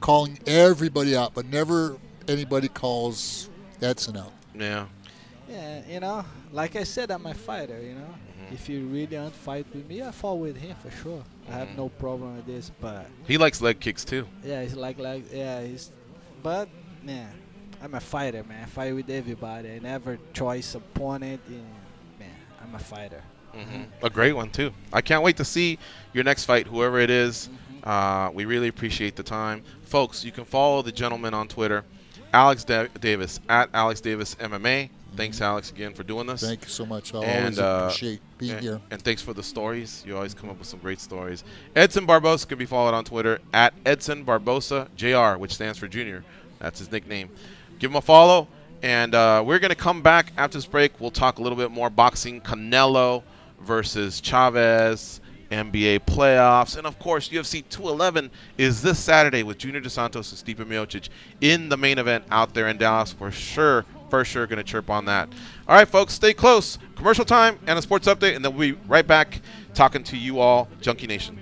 calling everybody out, but never anybody calls Edson out. Yeah. Yeah, like I said, I'm a fighter, Mm-hmm. If you really want to fight with me, I fall with him for sure. Mm-hmm. I have no problem with this, but... He likes leg kicks, too. Yeah, but, man, I'm a fighter, man. I fight with everybody. I never choice opponent. Man, I'm a fighter. Mm-hmm. A great one, too. I can't wait to see your next fight, whoever it is. Mm-hmm. We really appreciate the time. Folks, you can follow the gentleman on Twitter, Alex Davis, at Alex Davis MMA. Thanks, Alex, again for doing this. Thank you so much. I always appreciate being here. And thanks for the stories. You always come up with some great stories. Edson Barboza can be followed on Twitter, at Edson Barboza Jr., which stands for Junior. That's his nickname. Give him a follow. And we're going to come back after this break. We'll talk a little bit more boxing. Canelo versus Chavez, NBA playoffs, and of course UFC 211 is this Saturday with Junior Dos Santos and Stipe Miocic in the main event out there in Dallas. For sure going to chirp on that. All right, folks, stay close. Commercial time and a sports update, and then we'll be right back talking to you all, Junkie Nation.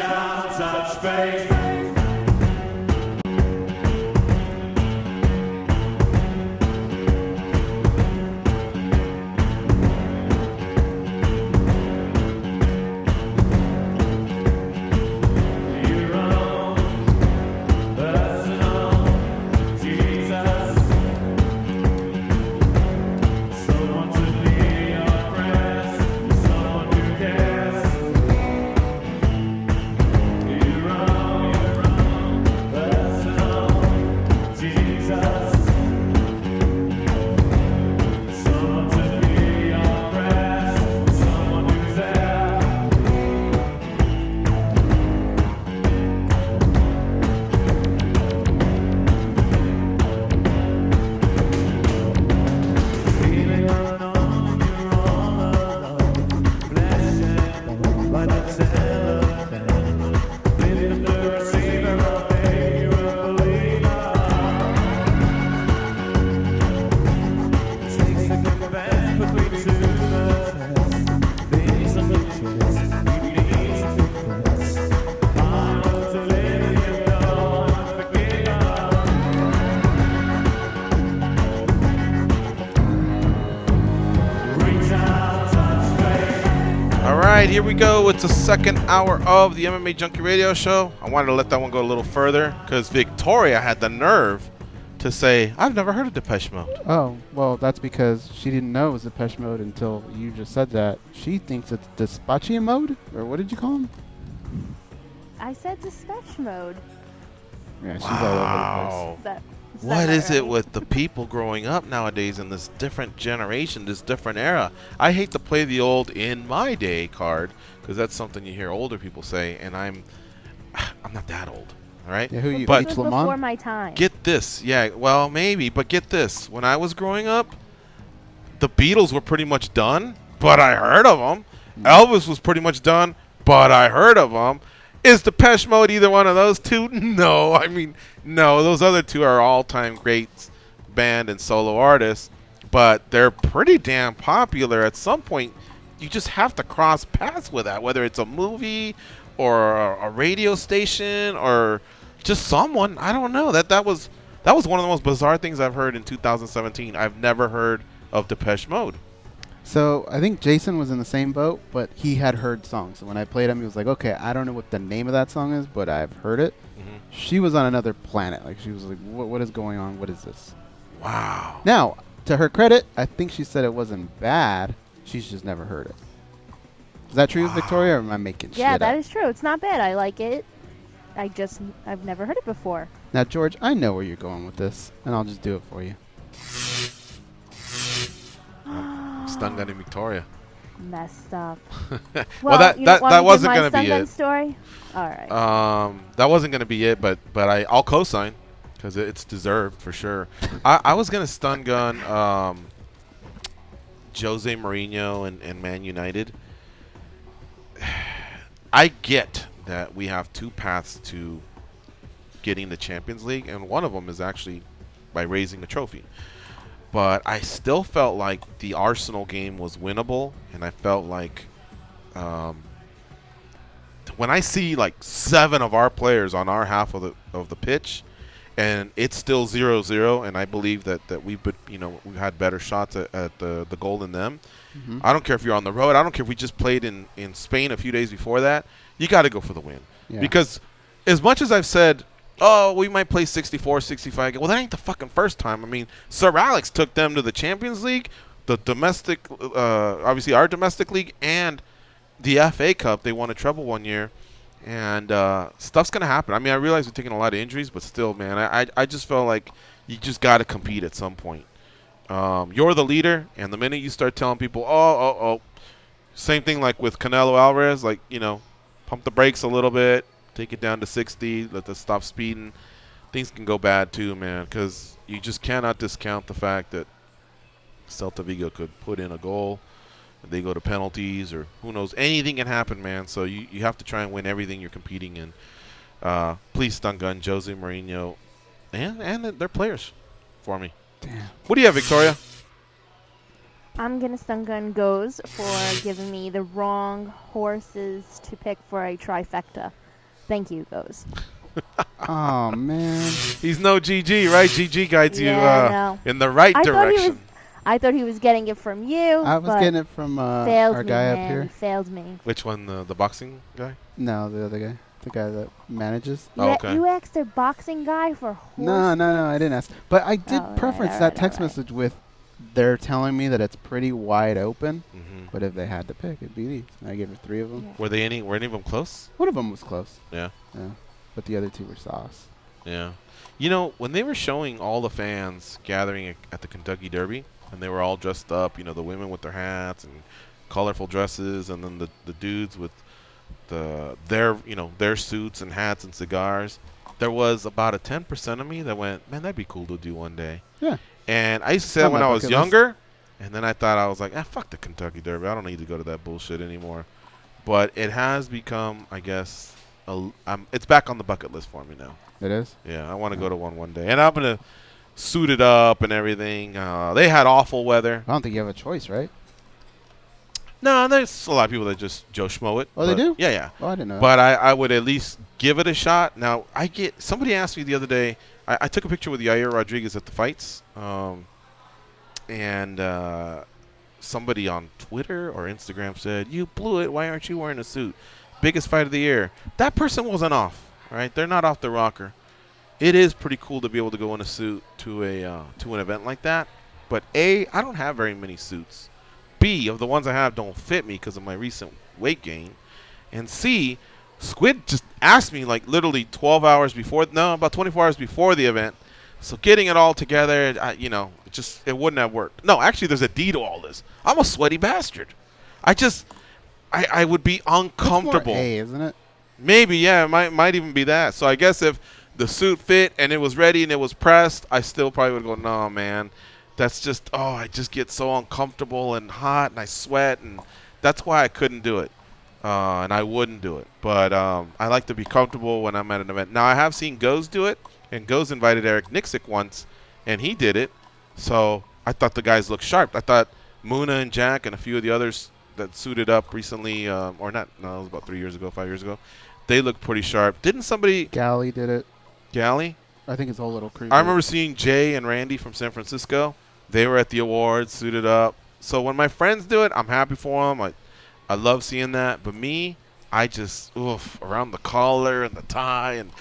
out, touch space. Here we go. It's the second hour of the MMA Junkie Radio Show. I wanted to let that one go a little further because Victoria had the nerve to say, I've never heard of Depeche Mode. Oh, well, that's because she didn't know it was Depeche Mode until you just said that. She thinks it's Despachi Mode? Or what did you call him? I said Despache Mode. Yeah, she's all over the place. What is it with the people growing up nowadays in this different generation, this different era? I hate to play the old "in my day" card because that's something you hear older people say, and I'm not that old, all right? Yeah, who you? But before my time. Get this, yeah, well maybe, but get this: when I was growing up, the Beatles were pretty much done, but I heard of them. Elvis was pretty much done, but I heard of them. Is Depeche Mode either one of those two? No. I mean, no. Those other two are all-time greats, band and solo artists, but they're pretty damn popular. At some point, you just have to cross paths with that, whether it's a movie or a radio station or just someone. I don't know. That was one of the most bizarre things I've heard in 2017. I've never heard of Depeche Mode. So I think Jason was in the same boat, but he had heard songs. So when I played him, he was like, okay, I don't know what the name of that song is, but I've heard it. Mm-hmm. She was on another planet. Like, she was like, what is going on? What is this? Wow. Now, to her credit, I think she said it wasn't bad. She's just never heard it. Is that true, Victoria, or am I making shit up? Yeah, that is true. It's not bad. I like it. I've never heard it before. Now, George, I know where you're going with this, and I'll just do it for you. Stun gunning Victoria. Messed up. Well, that wasn't going to be it. Story? All right. That wasn't going to be it, but I'll co-sign because it's deserved for sure. I was going to stun gun Jose Mourinho and Man United. I get that we have two paths to getting the Champions League, and one of them is actually by raising the trophy. But I still felt like the Arsenal game was winnable, and I felt like when I see like 7 of our players on our half of the pitch, and it's still 0-0, and I believe that we've had better shots at the goal than them. Mm-hmm. I don't care if you're on the road. I don't care if we just played in Spain a few days before that. You got to go for the win. Yeah. Because as much as I've said, oh, we might play 64, 65. Well, that ain't the fucking first time. I mean, Sir Alex took them to the Champions League, the domestic, obviously our domestic league, and the FA Cup. They won a treble one year, and stuff's going to happen. I mean, I realize we're taking a lot of injuries, but still, man, I just felt like you just got to compete at some point. You're the leader, and the minute you start telling people, oh, same thing like with Canelo Alvarez, like, pump the brakes a little bit. Take it down to 60, let them stop speeding. Things can go bad too, man, because you just cannot discount the fact that Celta Vigo could put in a goal. They go to penalties, or who knows. Anything can happen, man. So you have to try and win everything you're competing in. Please stun gun Jose Mourinho and their players for me. Damn. What do you have, Victoria? I'm going to stun gun Goes for giving me the wrong horses to pick for a trifecta. Thank you, Goes. Oh man. He's no GG, right? GG guides you no. in the right direction. I thought he was getting it from you. I was getting it from failed our me, guy man. up here. He failed me. Which one? The boxing guy? No, the other guy. The guy that manages. You asked a boxing guy for horse? No, I didn't ask. But I did preference that text right. message with, they're telling me that it's pretty wide open. But if they had to pick, it'd be these. And I gave her 3 of them. Yeah. Were any of them close? One of them was close. Yeah. But the other 2 were sauce. Yeah. You know, when they were showing all the fans gathering at the Kentucky Derby, and they were all dressed up, you know, the women with their hats and colorful dresses, and then the dudes with their suits and hats and cigars, there was about a 10% of me that went, man, that'd be cool to do one day. Yeah. And I used to say that when I was younger, and then I thought, I was like, fuck the Kentucky Derby. I don't need to go to that bullshit anymore. But it has become, I guess, it's back on the bucket list for me now. It is? Yeah, I want to go to one day. And I'm going to suit it up and everything. They had awful weather. I don't think you have a choice, right? No, there's a lot of people that just Joe Schmo it. Oh, they do? Yeah. Oh, I didn't know. But I would at least give it a shot. Now, somebody asked me the other day, I took a picture with Yair Rodriguez at the fights. And somebody on Twitter or Instagram said, you blew it. Why aren't you wearing a suit? Biggest fight of the year. That person wasn't off, right? They're not off the rocker. It is pretty cool to be able to go in a suit to an event like that. But A, I don't have very many suits. B, of the ones I have don't fit me because of my recent weight gain. And C, Squid just asked me like literally about 24 hours before the event. So getting it all together, it wouldn't have worked. No, actually, there's a D to all this. I'm a sweaty bastard. I would be uncomfortable. It's more A, isn't it? Maybe, yeah, it might even be that. So I guess if the suit fit and it was ready and it was pressed, I still probably would go, no, man. That's just, I just get so uncomfortable and hot and I sweat, and that's why I couldn't do it. And I wouldn't do it. But I like to be comfortable when I'm at an event. Now, I have seen Goes do it, and Goes invited Eric Nixick once, and he did it. So I thought the guys looked sharp. I thought Muna and Jack and a few of the others that suited up recently, it was about 5 years ago. They looked pretty sharp. Didn't somebody... Galley did it. Galley? I think his whole little crew. I remember seeing Jay and Randy from San Francisco. They were at the awards, suited up. So when my friends do it, I'm happy for them. I love seeing that. But me, I just, around the collar and the tie. And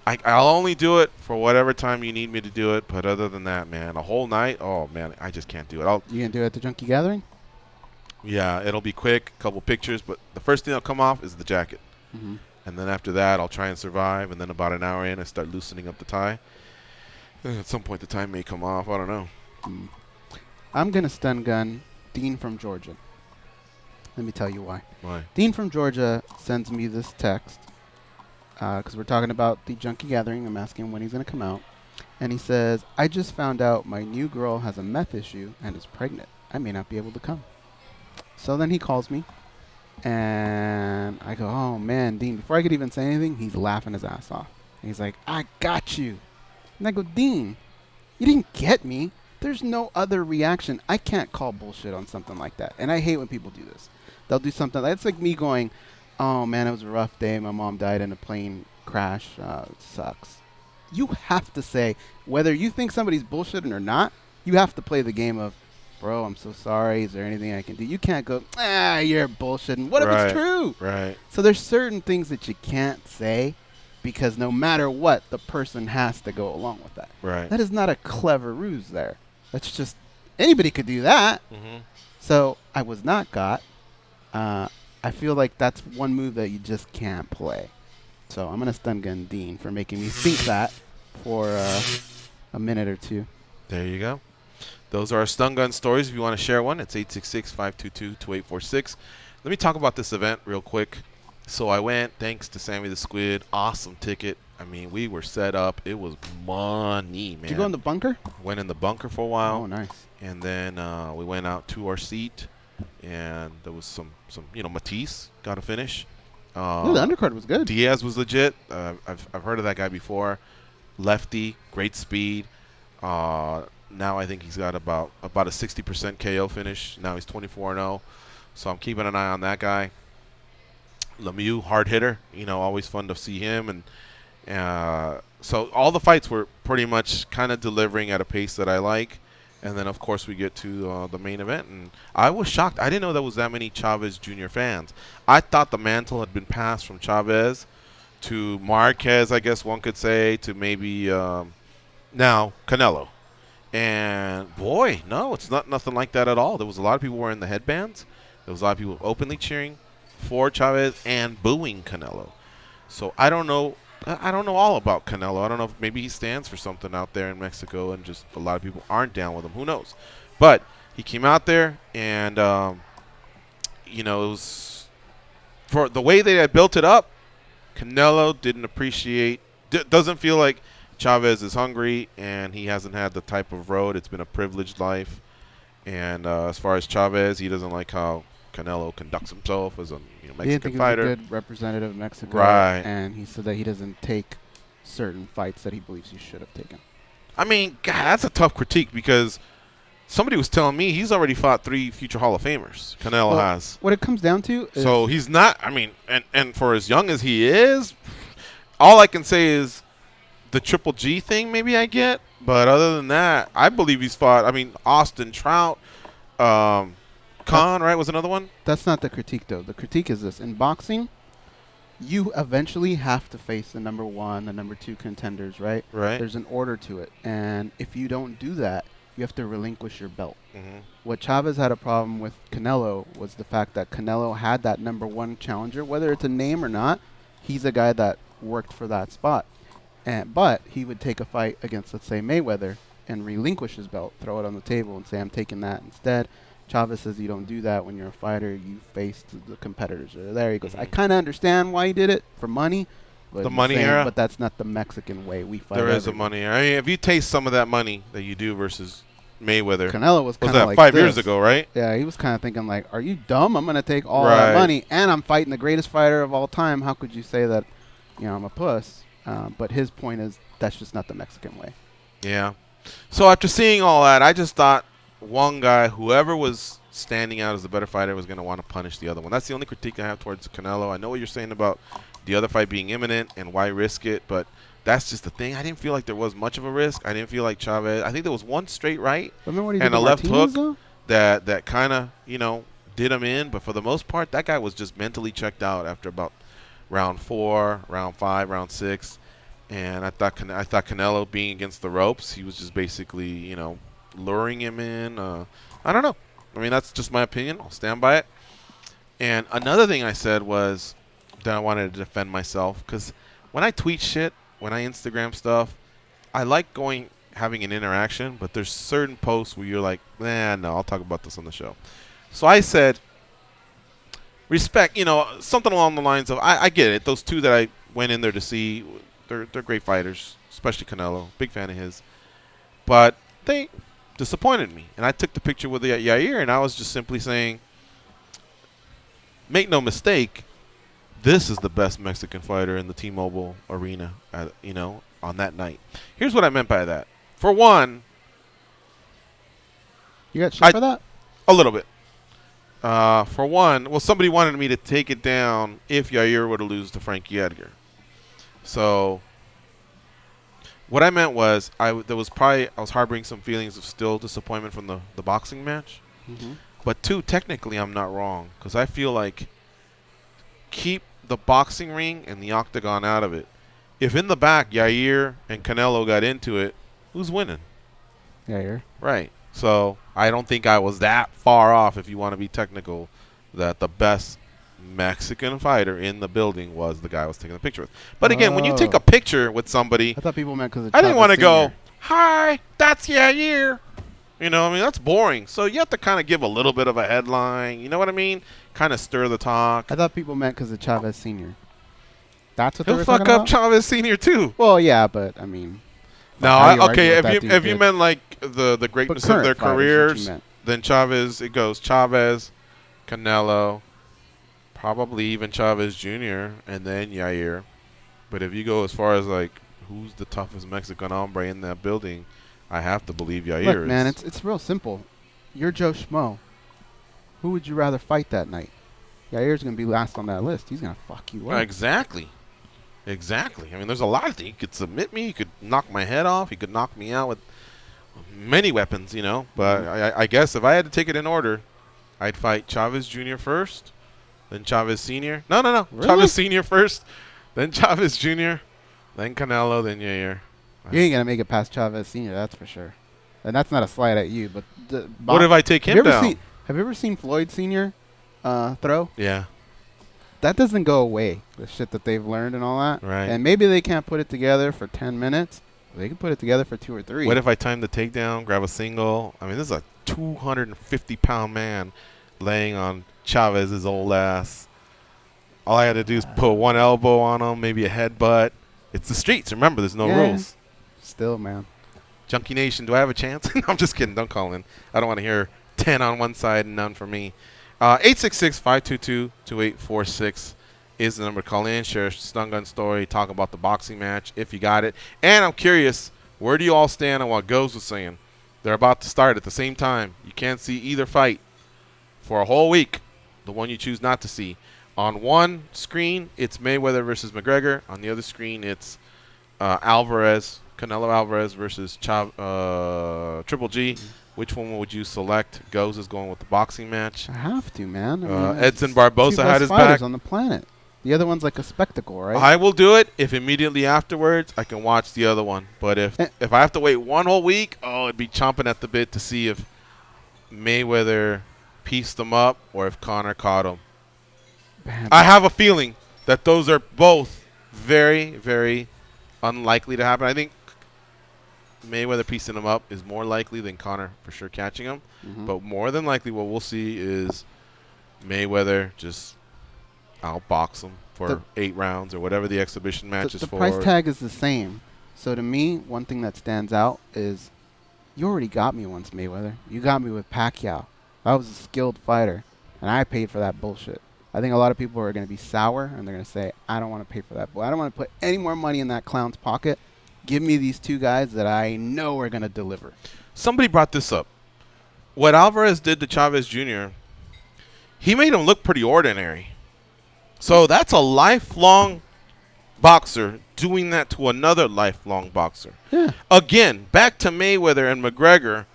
I'll only do it for whatever time you need me to do it. But other than that, man, a whole night, oh, man, I just can't do it. You going to do it at the Junkie Gathering? Yeah, it'll be quick, a couple pictures. But the first thing that'll come off is the jacket. Mm-hmm. And then after that, I'll try and survive. And then about an hour in, I start loosening up the tie. And at some point, the tie may come off. I don't know. I'm going to stun gun Dean from Georgia. Let me tell you why. Why? Dean from Georgia sends me this text because we're talking about the Junkie Gathering. I'm asking him when he's going to come out. And he says, I just found out my new girl has a meth issue and is pregnant. I may not be able to come. So then he calls me. And I go, oh, man, Dean. Before I could even say anything, he's laughing his ass off. And he's like, I got you. And I go, Dean, you didn't get me. There's no other reaction. I can't call bullshit on something like that. And I hate when people do this. They'll do something. It's like me going, oh, man, it was a rough day. My mom died in a plane crash. It sucks. You have to say, whether you think somebody's bullshitting or not, you have to play the game of, bro, I'm so sorry. Is there anything I can do? You can't go, you're bullshitting. What if it's true? Right. So there's certain things that you can't say because no matter what, the person has to go along with that. Right. That is not a clever ruse there. That's just, anybody could do that. Mm-hmm. So I was not got. I feel like that's one move that you just can't play. So I'm going to stun gun Dean for making me think that for a minute or two. There you go. Those are our stun gun stories. If you want to share one, it's 866-522-2846. Let me talk about this event real quick. So I went, thanks to Sammy the Squid. Awesome ticket. I mean, we were set up. It was money, man. Did you go in the bunker? Went in the bunker for a while. Oh, nice. And then we went out to our seat, and there was some Matisse got a finish. The undercard was good. Diaz was legit. I've heard of that guy before. Lefty, great speed. Now I think he's got about a 60% KO finish. Now he's 24-0. So I'm keeping an eye on that guy. Lemieux, hard hitter. Always fun to see him. And so all the fights were pretty much kind of delivering at a pace that I like. And then, of course, we get to the main event. And I was shocked. I didn't know there was that many Chavez Jr. fans. I thought the mantle had been passed from Chavez to Marquez, I guess one could say, to maybe now Canelo. And, boy, no, it's not nothing like that at all. There was a lot of people wearing the headbands. There was a lot of people openly cheering for Chavez and booing Canelo. So I don't know all about Canelo. I don't know if maybe he stands for something out there in Mexico and just a lot of people aren't down with him. Who knows? But he came out there and, it was for the way they had built it up, Canelo doesn't feel like Chavez is hungry and he hasn't had the type of road. It's been a privileged life. And as far as Chavez, he doesn't like how Canelo conducts himself as a Mexican fighter. He was a good representative of Mexico, right? And he said that he doesn't take certain fights that he believes he should have taken. I mean, God, that's a tough critique because somebody was telling me he's already fought 3 future Hall of Famers. Canelo has. What it comes down to is... So he's not, and for as young as he is, all I can say is the Triple G thing maybe I get. But other than that, I believe he's fought, Austin Trout, Khan, right, was another one? That's not the critique, though. The critique is this. In boxing, you eventually have to face the number 1, the number 2 contenders, right? Right. There's an order to it. And if you don't do that, you have to relinquish your belt. Mm-hmm. What Chavez had a problem with Canelo was the fact that Canelo had that number 1 challenger. Whether it's a name or not, he's a guy that worked for that spot. But he would take a fight against, let's say, Mayweather and relinquish his belt, throw it on the table and say, I'm taking that instead. Chavez says you don't do that when you're a fighter. You face the competitors that are there. He goes, Mm-hmm. I kind of understand why he did it, for money. But The money era? But that's not the Mexican way we fight. There is a money era. If you taste some of that money that you do versus Mayweather. Canelo was kind of like 5 years ago, right? Yeah, he was kind of thinking like, are you dumb? I'm going to take all that money, and I'm fighting the greatest fighter of all time. How could you say that, I'm a puss? But his point is that's just not the Mexican way. Yeah. So after seeing all that, I just thought one guy, whoever was standing out as the better fighter, was going to want to punish the other one. That's the only critique I have towards Canelo. I know what you're saying about the other fight being imminent and why risk it, but that's just the thing. I didn't feel like there was much of a risk. I didn't feel like Chavez. I think there was one straight right and a left hook that kind of, did him in. But for the most part, that guy was just mentally checked out after about round 4, round 5, round 6. And I thought Canelo being against the ropes, he was just basically, luring him in. I don't know. That's just my opinion. I'll stand by it. And another thing I said was that I wanted to defend myself because when I tweet shit, when I Instagram stuff, I like having an interaction, but there's certain posts where you're like, no, I'll talk about this on the show. So I said, respect, something along the lines of, I get it. Those 2 that I went in there to see, they're great fighters, especially Canelo. Big fan of his. But they disappointed me. And I took the picture with Yair, and I was just simply saying, make no mistake, this is the best Mexican fighter in the T-Mobile arena, on that night. Here's what I meant by that. For one, you got shit for that? A little bit. For one, somebody wanted me to take it down if Yair were to lose to Frankie Edgar. So what I meant was I was harboring some feelings of still disappointment from the boxing match. Mm-hmm. But 2, technically I'm not wrong because I feel like keep the boxing ring and the octagon out of it. If in the back Yair and Canelo got into it, who's winning? Yair. Right. So I don't think I was that far off, if you want to be technical, that the best Mexican fighter in the building was the guy I was taking the picture with. But again, when you take a picture with somebody, I thought people meant because I didn't want to go, hi, that's Yair. That's boring. So you have to kind of give a little bit of a headline. You know what I mean? Kind of stir the talk. I thought people meant because of Chavez Sr. That's what He'll they were fuck talking up about? Chavez Sr. too. Well, yeah, but no, okay. If you meant like the greatness of their careers, then Chavez. It goes Chavez, Canelo, probably even Chavez Jr. and then Yair. But if you go as far as like who's the toughest Mexican hombre in that building, I have to believe Yair. Look, man, it's real simple. You're Joe Schmo. Who would you rather fight that night? Yair's going to be last on that list. He's going to fuck you up. Exactly. Exactly. I mean, there's a lot of things. He could submit me. He could knock my head off. He could knock me out with many weapons, you know. But I guess if I had to take it in order, I'd fight Chavez Jr. first, then Chavez Sr. No. Really? Chavez Sr. first, then Chavez Jr., then Canelo, then Yair. You ain't going to make it past Chavez Sr., that's for sure. And that's not a slight at you, but... What if I take him down? Have you ever seen Floyd Sr. Throw? Yeah. That doesn't go away, the shit that they've learned and all that. Right. And maybe they can't put it together for 10 minutes. They can put it together for 2 or 3. What if I time the takedown, grab a single? I mean, this is a 250-pound man laying on Chavez's old ass. All I had to do is put one elbow on him, maybe a headbutt. It's the streets. Remember, there's no rules. Still, man. Junkie Nation, do I have a chance? No, I'm just kidding. Don't call in. I don't want to hear 10 on one side and none for me. 866-522-2846 is the number to call in. Share a stun gun story. Talk about the boxing match if you got it. And I'm curious, where do you all stand on what Goes was saying? They're about to start at the same time. You can't see either fight for a whole week, the one you choose not to see. On one screen, it's Mayweather versus McGregor. On the other screen, it's Canelo Alvarez versus Triple G. Which one would you select? Goes is going with the boxing match. I have to, man. Edson Barboza had his back. On the planet. The other one's like a spectacle, right? I will do it if immediately afterwards I can watch the other one. But if I have to wait one whole week, it'd be chomping at the bit to see if Mayweather pieced them up or if Conor caught him. Man, I have a feeling that those are both very, very unlikely to happen. I think Mayweather piecing him up is more likely than Conor for sure catching him. Mm-hmm. But more than likely what we'll see is Mayweather just outbox him for 8 rounds or whatever the exhibition match is for. The price tag is the same. So to me, one thing that stands out is you already got me once, Mayweather. You got me with Pacquiao. I was a skilled fighter, and I paid for that bullshit. I think a lot of people are going to be sour, and they're going to say, I don't want to pay for that. I don't want to put any more money in that clown's pocket. Give me these 2 guys that I know are going to deliver. Somebody brought this up. What Alvarez did to Chavez Jr., he made him look pretty ordinary. So that's a lifelong boxer doing that to another lifelong boxer. Yeah. Again, back to Mayweather and McGregor.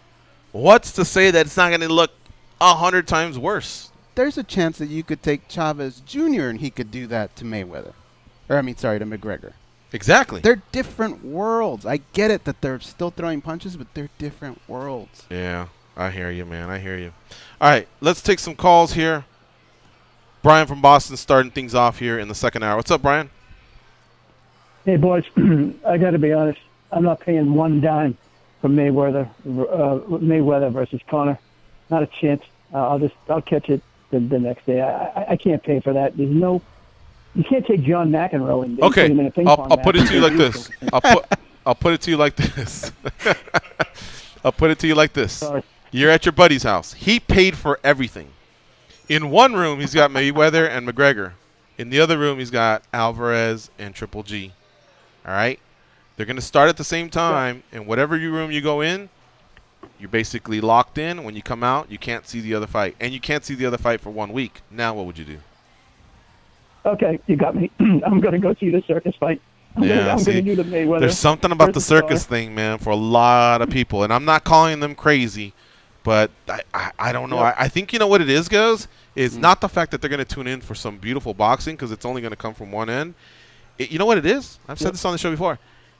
What's to say that it's not going to look 100 times worse? There's a chance that you could take Chavez Jr. and he could do that to Mayweather. To McGregor. Exactly. They're different worlds. I get it that they're still throwing punches, but they're different worlds. Yeah, I hear you, man. I hear you. All right, let's take some calls here. Brian from Boston starting things off here in the second hour. What's up, Brian? Hey, boys. I got to be honest. I'm not paying one dime for Mayweather versus Conor. Not a chance. I'll catch it the next day. I can't pay for that. There's no. You can't take John McEnroe and okay. put him in a ping I'll pong put it to you like this. I'll put it to you like this. I'll put it to you like this. Sorry. You're at your buddy's house. He paid for everything. In one room, he's got Mayweather and McGregor. In the other room, he's got Alvarez and Triple G. All right? They're going to start at the same time, and whatever room you go in, you're basically locked in. When you come out, you can't see the other fight. And you can't see the other fight for 1 week. Now what would you do? Okay, you got me. I'm going to go see the circus fight. I'm going to do the Mayweather. There's something about the circus thing, man, for a lot of people. And I'm not calling them crazy, but I don't know. Yep. I think you know what it is, Goes? It's not the fact that they're going to tune in for some beautiful boxing because it's only going to come from one end. You know what it is? I've said this on the show before.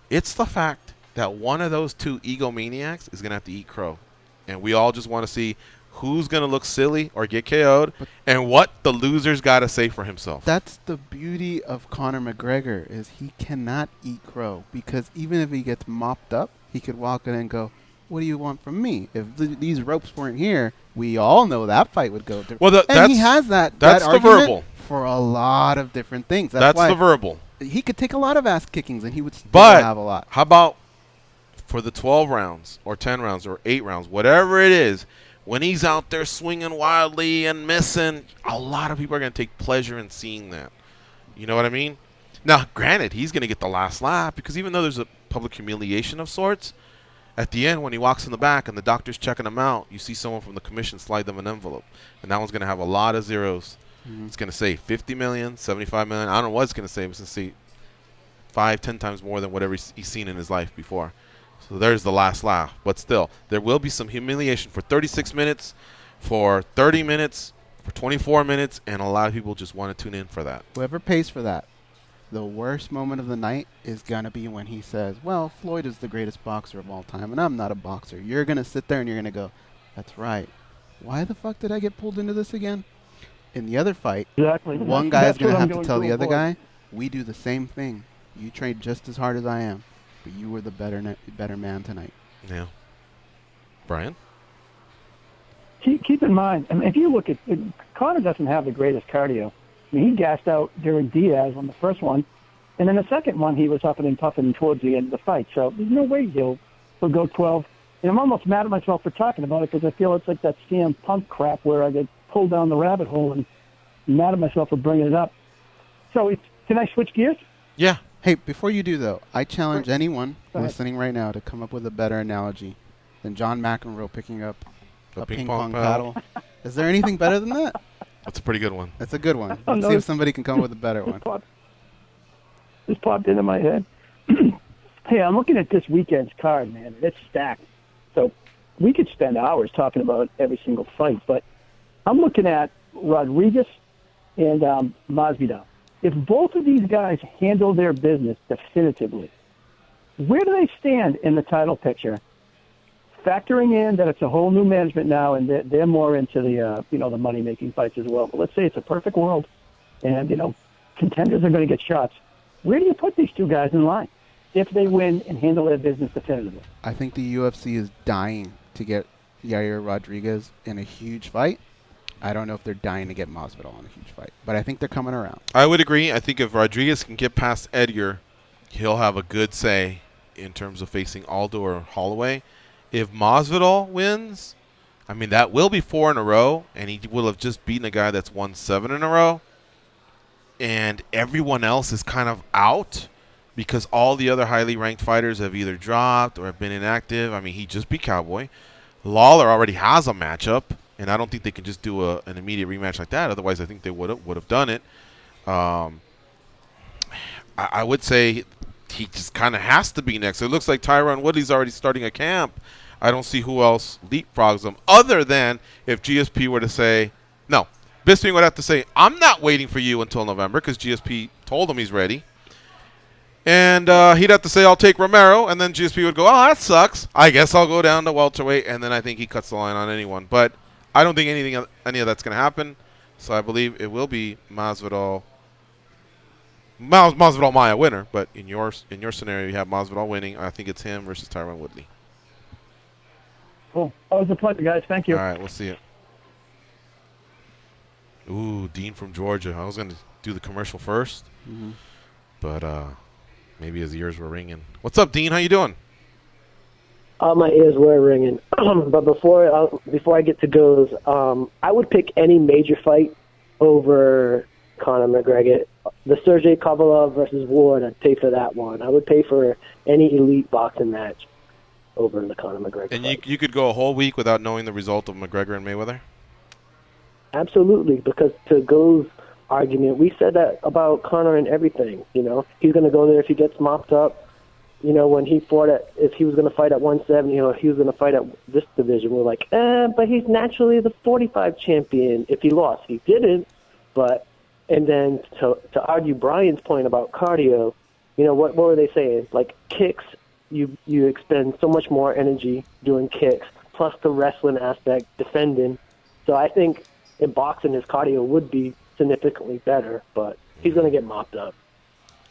It's the fact that one of those 2 egomaniacs is going to have to eat crow. And we all just want to see who's going to look silly or get KO'd and what the loser's got to say for himself. That's the beauty of Conor McGregor is he cannot eat crow because even if he gets mopped up, he could walk in and go, what do you want from me? If these ropes weren't here, we all know that fight would go different. Well, and he has that's the verbal. For a lot of different things. That's the verbal. He could take a lot of ass kickings and he would still but have a lot. How about for the 12 rounds or 10 rounds or 8 rounds, whatever it is, when he's out there swinging wildly and missing, a lot of people are going to take pleasure in seeing that. You know what I mean? Now, granted, he's going to get the last laugh because even though there's a public humiliation of sorts, at the end when he walks in the back and the doctor's checking him out, you see someone from the commission slide them an envelope. And that one's going to have a lot of zeros It's going to say 50 million, 75 million. I don't know what it's going to say. It's going to say 5-10 times more than whatever he's seen in his life before. So there's the last laugh. But still, there will be some humiliation for 36 minutes, for 30 minutes, for 24 minutes, and a lot of people just want to tune in for that. Whoever pays for that, the worst moment of the night is going to be when he says, well, Floyd is the greatest boxer of all time, and I'm not a boxer. You're going to sit there and you're going to go, that's right. Why the fuck did I get pulled into this again? In the other fight, one guy is going to have to tell the other guy, we do the same thing. You trained just as hard as I am, but you were the better man tonight. Yeah. Brian? Keep in mind, I mean, if you look at Conor doesn't have the greatest cardio. I mean, he gassed out during Diaz on the first one, and then the second one he was huffing and puffing towards the end of the fight. So there's no way he'll go 12. And I'm almost mad at myself for talking about it because I feel it's like that CM Punk crap where I get pulled down the rabbit hole and I'm mad at myself for bringing it up. So can I switch gears? Yeah. Hey, before you do, though, I challenge anyone listening right now to come up with a better analogy than John McEnroe picking up a ping pong paddle. Is there anything better than that? That's a pretty good one. That's a good one. Let's see if somebody can come up with a better one. This popped into my head. Hey, I'm looking at this weekend's card, man, and it's stacked. So we could spend hours talking about every single fight, but I'm looking at Rodriguez and Masvidal. If both of these guys handle their business definitively, where do they stand in the title picture? Factoring in that it's a whole new management now, and they're more into the the money-making fights as well. But let's say it's a perfect world, and contenders are going to get shots. Where do you put these two guys in line if they win and handle their business definitively? I think the UFC is dying to get Yair Rodriguez in a huge fight. I don't know if they're dying to get Masvidal in a huge fight, but I think they're coming around. I would agree. I think if Rodriguez can get past Edgar, he'll have a good say in terms of facing Aldo or Holloway. If Masvidal wins, I mean, that will be 4 in a row, and he will have just beaten a guy that's won 7 in a row. And everyone else is kind of out because all the other highly ranked fighters have either dropped or have been inactive. I mean, he just beat Cowboy. Lawler already has a matchup, and I don't think they can just do an immediate rematch like that. Otherwise, I think they would have done it. I would say he just kind of has to be next. It looks like Tyron Woodley's already starting a camp. I don't see who else leapfrogs him other than if GSP were to say, no, Bisping would have to say, I'm not waiting for you until November because GSP told him he's ready. And he'd have to say, I'll take Romero, and then GSP would go, oh, that sucks. I guess I'll go down to welterweight, and then I think he cuts the line on anyone. But I don't think any of that's going to happen, so I believe it will be Masvidal Maya winner, but in your scenario, you have Masvidal winning. I think it's him versus Tyron Woodley. Cool. Always a pleasure, guys. Thank you. All right, we'll see you. Ooh, Dean from Georgia. I was going to do the commercial first, but maybe his ears were ringing. What's up, Dean? How you doing? My ears were ringing. But before I get to goes, I would pick any major fight over Conor McGregor. The Sergey Kovalev versus Ward, I'd pay for that one. I would pay for any elite boxing match over the Conor McGregor And fight. you could go a whole week without knowing the result of McGregor and Mayweather? Absolutely, because to Go's argument, we said that about Conor and everything. He's going to go there if he gets mopped up. When he fought if he was going to fight at 170 or if he was going to fight at this division, we're like, but he's naturally the 45 champion if he lost. He didn't, and then to argue Brian's point about cardio, what were they saying? Like kicks, you expend so much more energy doing kicks, plus the wrestling aspect, defending. So I think in boxing his cardio would be significantly better, but he's going to get mopped up.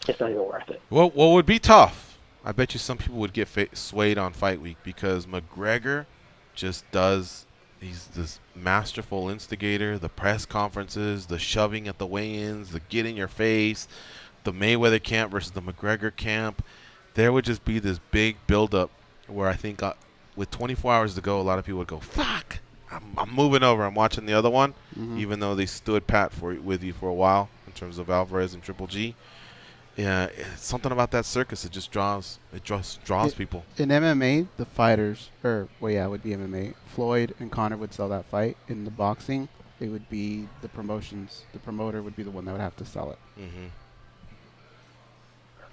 It's not even worth it. Well, what would be tough? I bet you some people would get swayed on fight week because McGregor just does. He's this masterful instigator, the press conferences, the shoving at the weigh-ins, the get in your face, the Mayweather camp versus the McGregor camp. There would just be this big buildup where I think with 24 hours to go, a lot of people would go, fuck, I'm moving over. I'm watching the other one, even though they stood pat with you for a while in terms of Alvarez and Triple G. Yeah, it's something about that circus. It just draws people. In MMA, the fighters, it would be MMA. Floyd and Conor would sell that fight. In the boxing, it would be the promotions. The promoter would be the one that would have to sell it. Mm-hmm.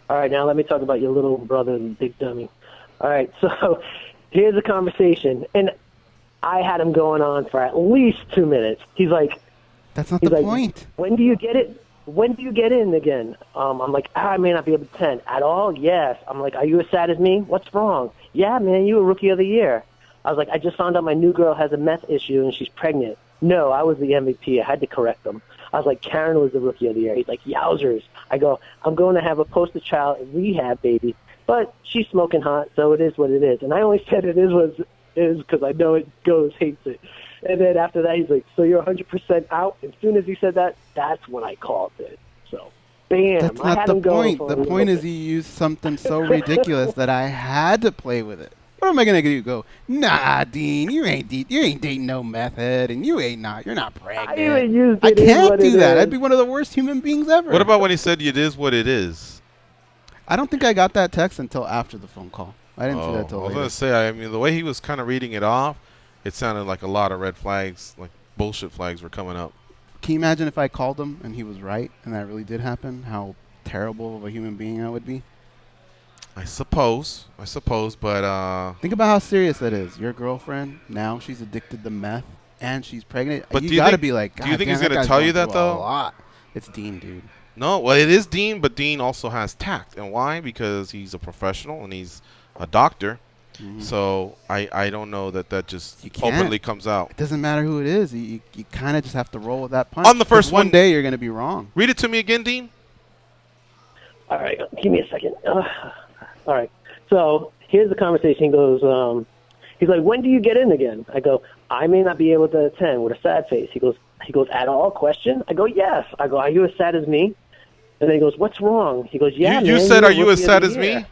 All right, now let me talk about your little brother, big dummy. All right, so here's a conversation, and I had him going on for at least 2 minutes. He's like, "That's not the point. When do you get it? When do you get in again?" I'm like, I may not be able to attend at all. Yes. I'm like, are you as sad as me? What's wrong? Yeah, man, you were Rookie of the Year. I was like, I just found out my new girl has a meth issue and she's pregnant. No, I was the MVP. I had to correct them. I was like, Karen was the Rookie of the Year. He's like, yowzers. I go, I'm going to have a poster child in rehab, baby. But she's smoking hot, so it is what it is. And I only said it is what it is because I know it goes, hates it. And then after that, he's like, so you're 100% out? As soon as he said that, that's when I called it. So, bam. That's I not had the him going point. for The point is you used something so ridiculous that I had to play with it. What am I gonna do? Go, nah, Dean, you ain't dating no meth head, and you're not pregnant. I even used I it is can't what do it that. is. I'd be one of the worst human beings ever. What about when he said it is what it is? I don't think I got that text until after the phone call. I didn't see that till I was later. gonna say, I mean, the way he was kind of reading it off, it sounded like a lot of red flags, like bullshit flags were coming up. Can you imagine if I called him and he was right and that really did happen? How terrible of a human being I would be. I suppose, but think about how serious that is. Your girlfriend, now she's addicted to meth and she's pregnant. But you gotta be like, do you think damn, he's gonna tell you that though? A lot. It's Dean, dude. No, well, it is Dean, but Dean also has tact. And why? Because he's a professional and he's a doctor. Mm-hmm. So I don't know that just openly comes out. It doesn't matter who it is. You kind of just have to roll with that punch. On the first one day, you're going to be wrong. Read it to me again, Dean. All right, give me a second. All right, so here's the conversation. He goes, he's like, when do you get in again? I go, I may not be able to attend, with a sad face. He goes, at all? Question? I go, yes. I go, are you as sad as me? And then he goes, what's wrong? He goes, yeah, You man, said, you're are you as Rookie of sad the as Year." me?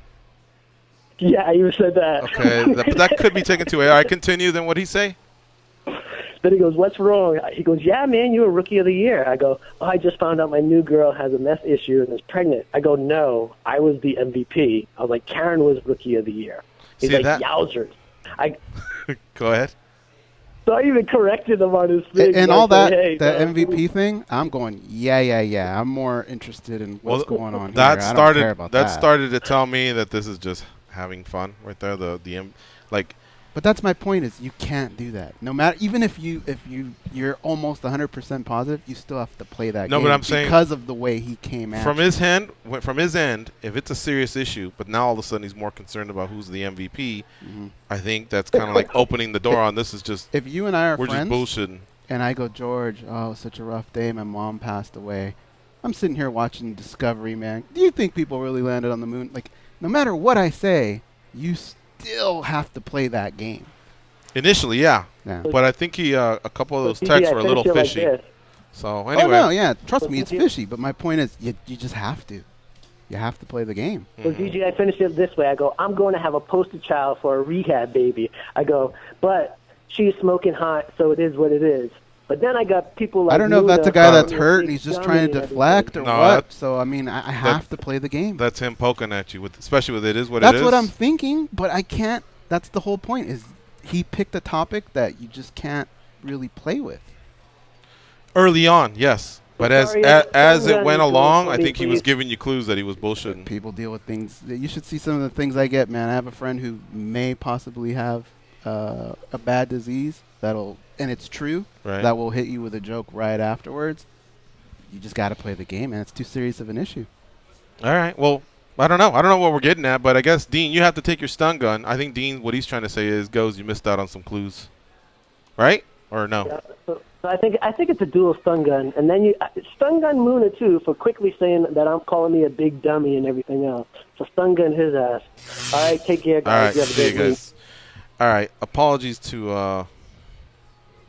Yeah, you said that. Okay, but that could be taken to it. All right, continue. Then what'd he say? Then he goes, what's wrong? He goes, yeah, man, you're Rookie of the Year. I go, oh, I just found out my new girl has a meth issue and is pregnant. I go, no, I was the MVP. I was like, Karen was Rookie of the Year. He's See like, that? yowzers. Go ahead. So I even corrected him on his thing. And I all said, that, hey, the no. MVP thing, I'm going, yeah. I'm more interested in what's going on That here. I don't started. care about that started to tell me that this is just having fun right there. But that's my point is you can't do that. No matter, even if you're almost 100% positive, you still have to play that game. No, but I'm saying because of the way he came at from you. his end, if it's a serious issue, but now all of a sudden he's more concerned about who's the MVP. Mm-hmm. I think that's kind of like opening the door on this is just. If you and I are we're friends, just bullshitting. And I go, George, oh, it was such a rough day. My mom passed away. I'm sitting here watching Discovery, man. Do you think people really landed on the moon? Like, no matter what I say, you still have to play that game. Initially, yeah. But I think a couple of those texts were a little fishy. So anyway. Oh, no, yeah. Trust me, it's fishy. But my point is, you just have to. You have to play the game. So, Gigi, I finished it this way. I go, I'm going to have a poster child for a rehab baby. I go, but she's smoking hot, so it is what it is. But then I got people like I don't know if Luna that's a guy that's calling me hurt a and he's just big trying to dummy and deflect or everything. what. So, I mean, I have to play the game. That's him poking at you, especially with it is what That's it is. what I'm thinking, but I can't. That's the whole point is he picked a topic that you just can't really play with. Early on, yes. But as it went along, I think he was giving you clues that he was bullshitting. People deal with things. You should see some of the things I get, man. I have a friend who may possibly have a bad disease and it's true, that will hit you with a joke right afterwards. You just got to play the game, man. It's too serious of an issue. All right. Well, I don't know. I don't know what we're getting at, but I guess, Dean, you have to take your stun gun. I think, Dean, what he's trying to say is, you missed out on some clues. Right? Or no? Yeah, so I think it's a dual stun gun, and then you stun gun Luna too for quickly saying that I'm calling me a big dummy and everything else. So stun gun his ass. All right, take care, guys. All right, you have a see you good week. guys. All right, apologies to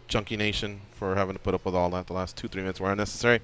Junkie Nation for having to put up with all that. The last 2-3 minutes were unnecessary.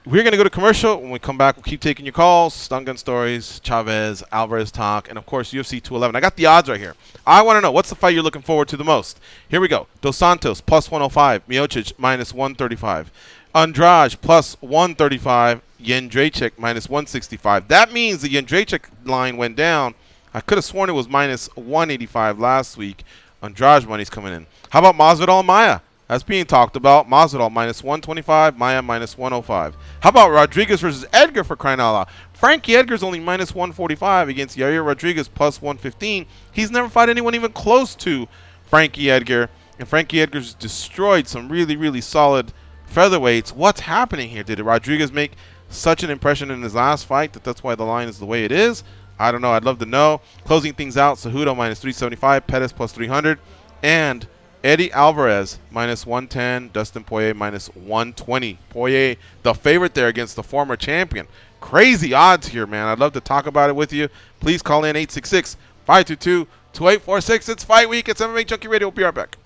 We're going to go to commercial. When we come back, we'll keep taking your calls, stun gun stories, Chavez, Alvarez talk, and, of course, UFC 211. I got the odds right here. I want to know, what's the fight you're looking forward to the most? Here we go. Dos Santos, plus 105. Miocic, minus 135. Andrade, plus 135. Jędrzejczyk, minus 165. That means the Jędrzejczyk line went down. I could have sworn it was minus 185 last week. Andrade money's coming in. How about Masvidal and Maia? That's being talked about. Masvidal minus 125, Maia minus 105. How about Rodriguez versus Edgar for crying out loud? Frankie Edgar's only minus 145 against Yair Rodriguez plus 115. He's never fought anyone even close to Frankie Edgar. And Frankie Edgar's destroyed some really, really solid featherweights. What's happening here? Did Rodriguez make such an impression in his last fight that's why the line is the way it is? I don't know. I'd love to know. Closing things out, Cejudo minus 375, Pettis plus 300, and Eddie Alvarez minus 110, Dustin Poirier minus 120. Poirier, the favorite there against the former champion. Crazy odds here, man. I'd love to talk about it with you. Please call in 866-522-2846. It's Fight Week. It's MMA Junkie Radio. We'll be right back.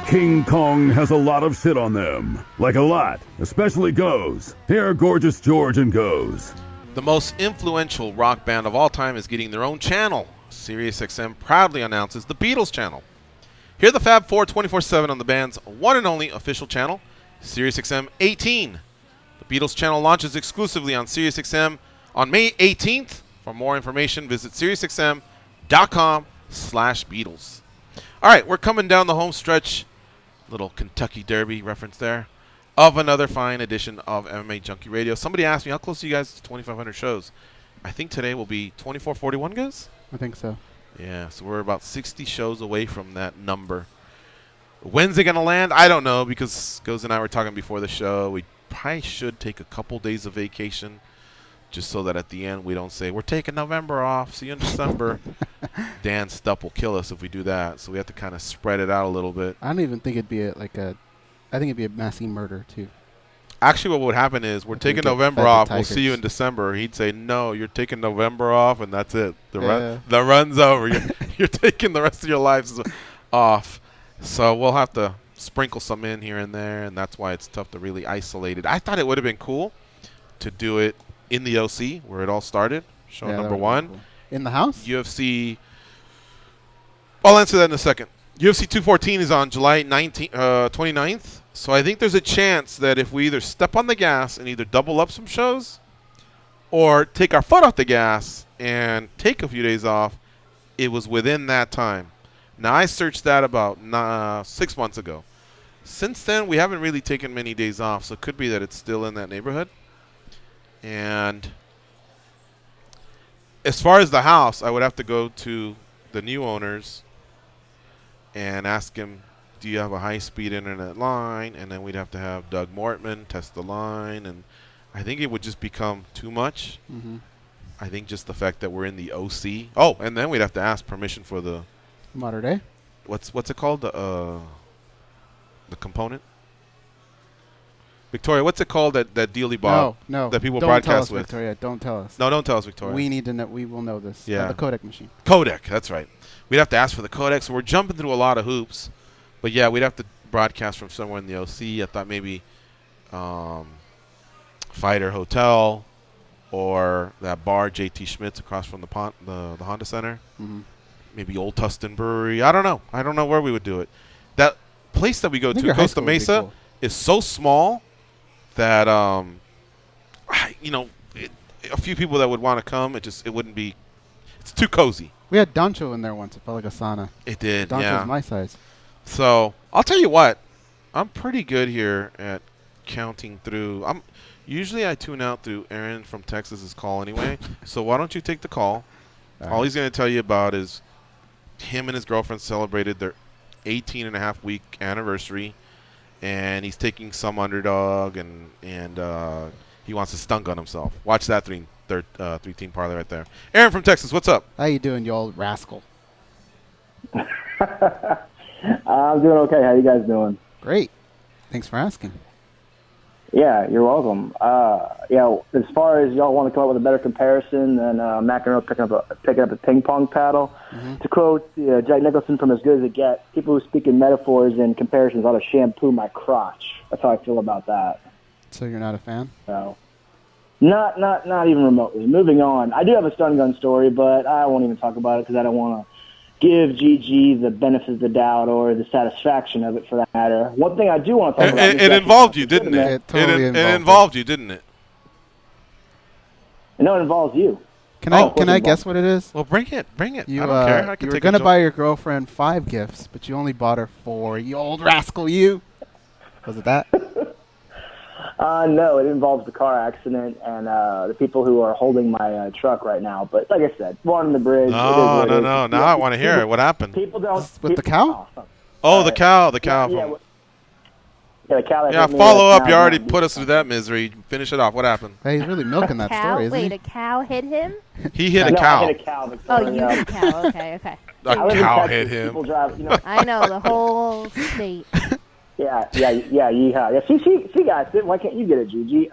King Kong has a lot of shit on them. Like a lot, especially Goes. Here are Gorgeous George and Goes. The most influential rock band of all time is getting their own channel. SiriusXM proudly announces the Beatles channel. Hear the Fab Four 24/7 on the band's one and only official channel, SiriusXM 18. The Beatles channel launches exclusively on SiriusXM on May 18th. For more information, visit SiriusXM.com/Beatles. All right, we're coming down the home stretch. Little Kentucky Derby reference there of another fine edition of MMA Junkie Radio. Somebody asked me, how close are you guys to 2,500 shows? I think today will be 2441, guys? I think so. Yeah, so we're about 60 shows away from that number. When's it going to land? I don't know, because Goz and I were talking before the show. We probably should take a couple days of vacation just so that at the end we don't say, we're taking November off, see you in December. Dan Stupp will kill us if we do that, so we have to kind of spread it out a little bit. I don't even think it'd be I think it'd be a massy murder, too. Actually, what would happen is we're taking November off. We'll see you in December. He'd say, no, you're taking November off, and that's it. The run's over. You're taking the rest of your lives off. So we'll have to sprinkle some in here and there, and that's why it's tough to really isolate it. I thought it would have been cool to do it in the OC, where it all started, show number 1. Cool. In the house? UFC. I'll answer that in a second. UFC 214 is on July 29th. So I think there's a chance that if we either step on the gas and either double up some shows or take our foot off the gas and take a few days off, it was within that time. Now, I searched that about 6 months ago. Since then, we haven't really taken many days off, so it could be that it's still in that neighborhood. And as far as the house, I would have to go to the new owners and ask him, do you have a high-speed internet line? And then we'd have to have Doug Mortman test the line. And I think it would just become too much. Mm-hmm. I think just the fact that we're in the OC. Oh, and then we'd have to ask permission for the... Modern Day? What's it called? The component? Victoria, what's it called that dealy Bob? No. That people don't broadcast tell us, with? Victoria. Don't tell us. No, don't tell us, Victoria. We need to know. We will know this. Yeah. The codec machine. Codec, that's right. We'd have to ask for the codec, so we're jumping through a lot of hoops. But, yeah, we'd have to broadcast from somewhere in the OC. I thought maybe Fighter Hotel or that bar, JT Schmidt's, across from the Honda Center. Mm-hmm. Maybe Old Tustin Brewery. I don't know. I don't know where we would do it. That place that we go to, Costa Mesa, is so small that, a few people that would want to come, it wouldn't be, it's too cozy. We had Doncho in there once. It felt like a sauna. It did, Doncho's my size. So, I'll tell you what. I'm pretty good here at counting through. Usually I tune out through Aaron from Texas's call anyway. So why don't you take the call? All he's going to tell you about is him and his girlfriend celebrated their 18-and-a-half-week anniversary, and he's taking some underdog, and he wants to stunk on himself. Watch that three-team parlay right there. Aaron from Texas, what's up? How you doing, you old rascal? I'm doing okay. How you guys doing? Great. Thanks for asking. Yeah, you're welcome. As far as y'all want to come up with a better comparison than McEnroe picking up a ping pong paddle, to quote Jack Nicholson from As Good as It Gets, people who speak in metaphors and comparisons ought to shampoo my crotch. That's how I feel about that. So you're not a fan? No. Not even remotely. Moving on. I do have a stun gun story, but I won't even talk about it because I don't want to give GG the benefit of the doubt or the satisfaction of it, for that matter. One thing I do want to talk about... It involved you, didn't it? It totally involved you, didn't it? No, it involves you. Can I guess what it is? Well, bring it. You, I don't care. I can you were take going to a buy your girlfriend 5 gifts, but you only bought her 4. You old rascal, you. Was it that? No, it involves the car accident and the people who are holding my truck right now. But like I said, water in the bridge. No. Now I want to hear it. What happened? People don't. With the cow? Oh, the cow. The cow. The cow. Yeah, follow up. You already put us through that misery. Finish it off. What happened? Hey, he's really milking that story, isn't he? Wait, a cow hit him? He hit a cow. I hit a cow. Oh, you hit a cow. Okay. A cow hit him. I know, the whole state. Yeah. See, guys, why can't you get it, Gigi?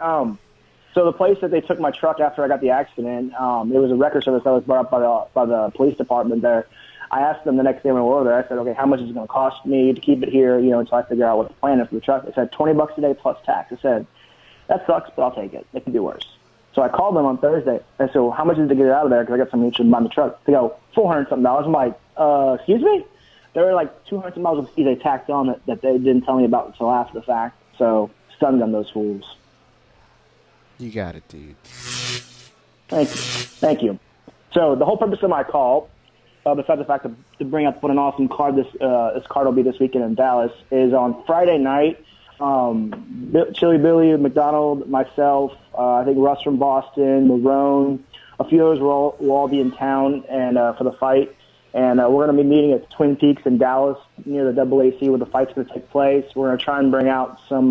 So the place that they took my truck after I got the accident, it was a record service that was brought up by the police department there. I asked them the next day when we were there, I said, okay, how much is it going to cost me to keep it here, until I figure out what the plan is for the truck? They said $20 a day plus tax. I said, that sucks, but I'll take it. It can be worse. So I called them on Thursday. I said, well, how much is it to get it out of there? Because I got something interested in buying the truck. They go, $400-something. I'm like, excuse me? There were like $200 of fees they tacked on that they didn't tell me about until after the fact. So stunned on those fools. You got it, dude. Thank you. So the whole purpose of my call, besides the fact to bring up what an awesome card this card will be this weekend in Dallas, is on Friday night. Chili Billy, McDonald, myself, I think Russ from Boston, Marone, a few others will all be in town and for the fight. And we're going to be meeting at Twin Peaks in Dallas near the AAC where the fight's going to take place. We're going to try and bring out some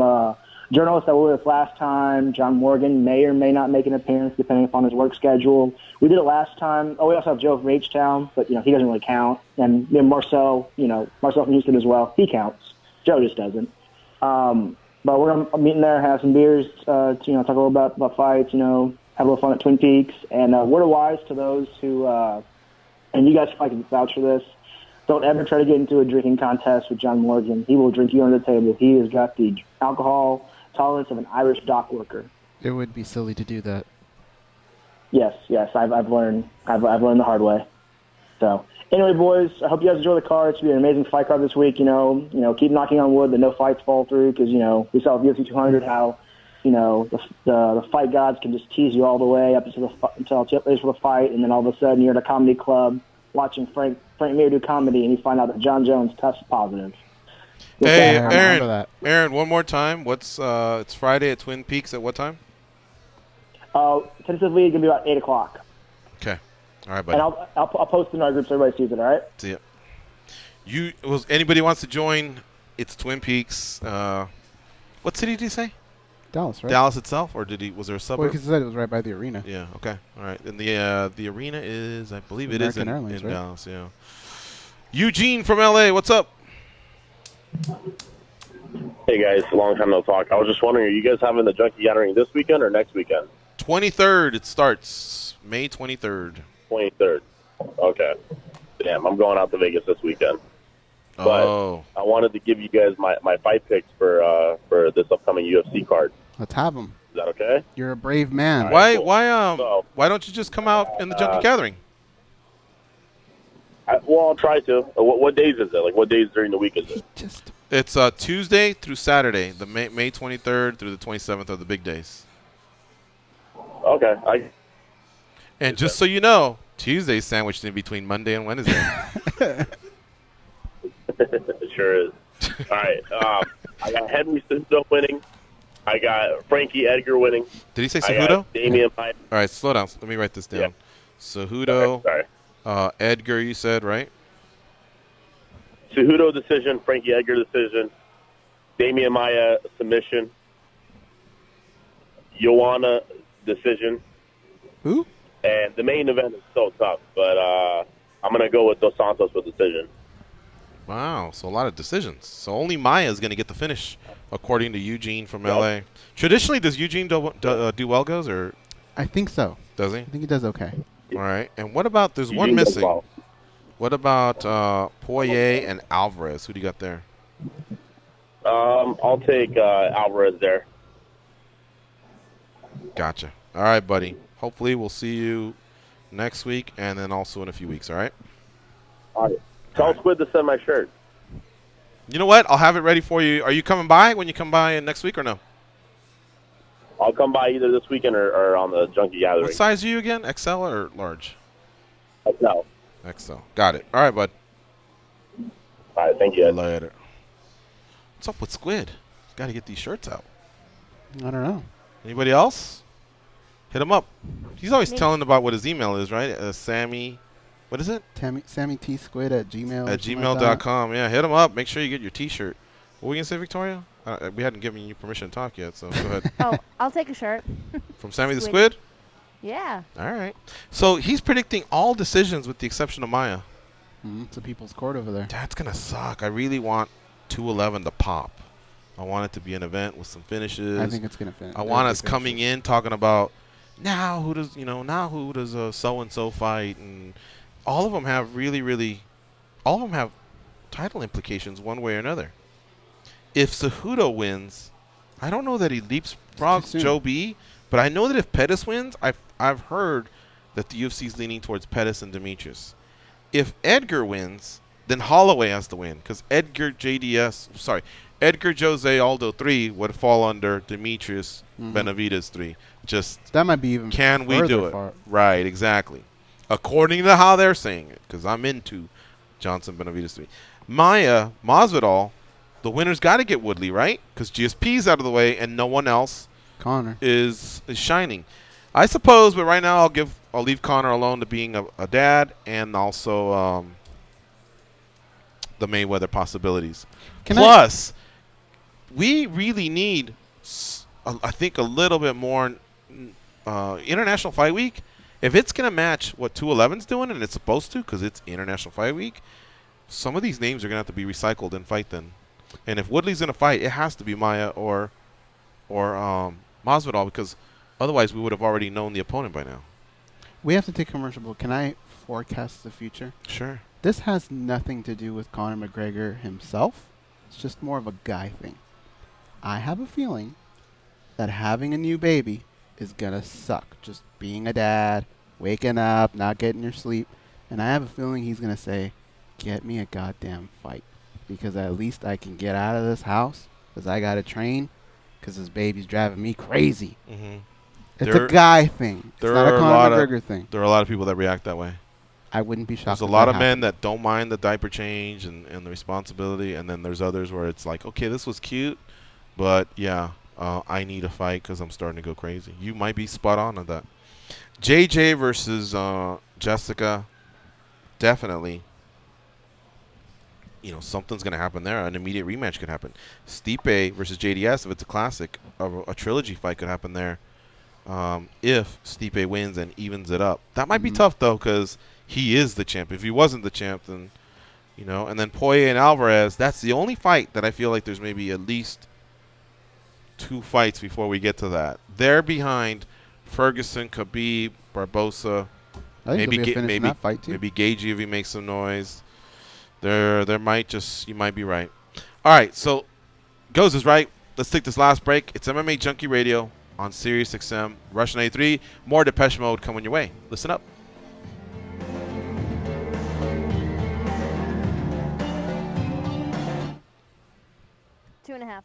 journalists that were with us last time. John Morgan may or may not make an appearance depending upon his work schedule. We did it last time. Oh, we also have Joe from H-Town, but he doesn't really count. And Marcel, Marcel from Houston as well. He counts. Joe just doesn't. But we're going to meet in there, have some beers, talk a little about fights, have a little fun at Twin Peaks. And word of wise to those who, and you guys probably can vouch for this, don't ever try to get into a drinking contest with John Morgan. He will drink you under the table. He has got the alcohol tolerance of an Irish dock worker. It would be silly to do that. Yes, I've learned the hard way. So anyway, boys, I hope you guys enjoy the card. It's going to be an amazing fight card this week. Keep knocking on wood that no fights fall through because we saw with UFC 200 how the fight gods can just tease you all the way up until it's for the fight, and then all of a sudden you're at a comedy club watching Frank Mir do comedy, and you find out that John Jones tests positive. Hey, Aaron, one more time. It's Friday at Twin Peaks at what time? Tentatively, it's going to be about 8 o'clock. Okay. All right, buddy. And I'll post in our group so everybody sees it, all right? See ya. Anybody wants to join, it's Twin Peaks. What city did you say? Dallas, right? Dallas itself, or was there a suburb? Well, because he said it was right by the arena. Yeah, okay. All right. And the arena is, I believe it is in Airlines, right? Dallas, yeah. Eugene from L.A., what's up? Hey, guys. Long time no talk. I was just wondering, are you guys having the Junkie Gathering this weekend or next weekend? 23rd. It starts May 23rd. 23rd. Okay. Damn, I'm going out to Vegas this weekend. But I wanted to give you guys my fight picks for this upcoming UFC card. Let's have them. Is that okay? You're a brave man. Right, cool. Why don't you just come out in the Junkie Gathering? I'll try to. What days is it? Like, what days during the week is it? It's Tuesday through Saturday. The May 23rd through the 27th are the big days. Okay. And just so you know, Tuesday's sandwiched in between Monday and Wednesday. It sure is. All right. I got Henry Cejudo winning. I got Frankie Edgar winning. Did he say Cejudo? Damian All right, slow down. Let me write this down. Yeah. Cejudo. Sorry. Edgar, you said, right? Cejudo decision, Frankie Edgar decision, Damian Maia submission, Joanna decision. Who? And the main event is so tough, but I'm going to go with Dos Santos with decision. Wow, so a lot of decisions. So only Maia is going to get the finish, according to Eugene from L.A. Traditionally, does Eugene do well goes, or? I think so. Does he? I think he does okay. All right. And what about, there's one missing. Well. What about Poirier and Alvarez? Who do you got there? I'll take Alvarez there. Gotcha. All right, buddy. Hopefully we'll see you next week and then also in a few weeks, all right? All right. Tell Squid to send my shirt. You know what? I'll have it ready for you. Are you coming by when you come by next week or no? I'll come by either this weekend or on the Junkie Gathering. What size are you again? XL or large? XL. XL. Got it. All right, bud. All right, thank you. Later. What's up with Squid? Got to get these shirts out. I don't know. Anybody else? Hit him up. He's always telling about what his email is, right? Sammy, what is it? Sammy T Squid at Gmail. At gmail.com. Yeah, hit him up. Make sure you get your T-shirt. What were you going to say, Victoria? We hadn't given you permission to talk yet, so go ahead. Oh, I'll take a shirt. From Sammy the Squid? Yeah. All right. So he's predicting all decisions with the exception of Maia. It's a people's court over there. That's going to suck. I really want 211 to pop. I want it to be an event with some finishes. I think it's going to finish. I want us coming in talking about who does so-and-so fight, and all of them have really, really all of them have title implications one way or another. If Cejudo wins, I don't know that he leapfrogs Joe B, but I know that if Pettis wins, I've heard that the UFC is leaning towards Pettis and Demetrius. If Edgar wins, then Holloway has to win because Edgar Jose Aldo 3 would fall under Demetrius Benavidez 3. That might be even. Can we do it? Right, exactly. According to how they're saying it, because I'm into Johnson Benavidez 3. Maya Masvidal, the winner's got to get Woodley, right? Because GSP's out of the way and no one else Connor is shining. I suppose, but right now I'll leave Connor alone to being a dad and also the Mayweather possibilities. Plus, we really need, I think, a little bit more International Fight Week. If it's going to match what 211's doing, and it's supposed to because it's International Fight Week, some of these names are going to have to be recycled in fight then. And if Woodley's in a fight, it has to be Maya or Masvidal because otherwise we would have already known the opponent by now. We have to take commercial, but can I forecast the future? Sure. This has nothing to do with Conor McGregor himself. It's just more of a guy thing. I have a feeling that having a new baby is going to suck. Just being a dad, waking up, not getting your sleep. And I have a feeling he's going to say, get me a goddamn fight. Because at least I can get out of this house because I got to train because this baby's driving me crazy. Mm-hmm. It's a guy thing. It's not a Conor McGregor thing. There are a lot of people that react that way. I wouldn't be shocked. There's a lot of men that don't mind the diaper change and the responsibility, and then there's others where it's like, okay, this was cute, but yeah, I need a fight because I'm starting to go crazy. You might be spot on that. JJ versus Jessica, definitely. Something's going to happen there. An immediate rematch could happen. Stipe versus JDS, if it's a classic, a trilogy fight could happen there. If Stipe wins and evens it up. That might be tough, though, because he is the champ. If he wasn't the champ, then, and then Poirier and Alvarez, that's the only fight that I feel like there's maybe at least 2 fights before we get to that. They're behind Ferguson, Khabib, Barboza, maybe Gagey if he makes some noise. There might you might be right. All right, so Goes is right. Let's take this last break. It's MMAjunkie Radio on Sirius XM, Rush 93. More Depeche Mode coming your way. Listen up. 2.5.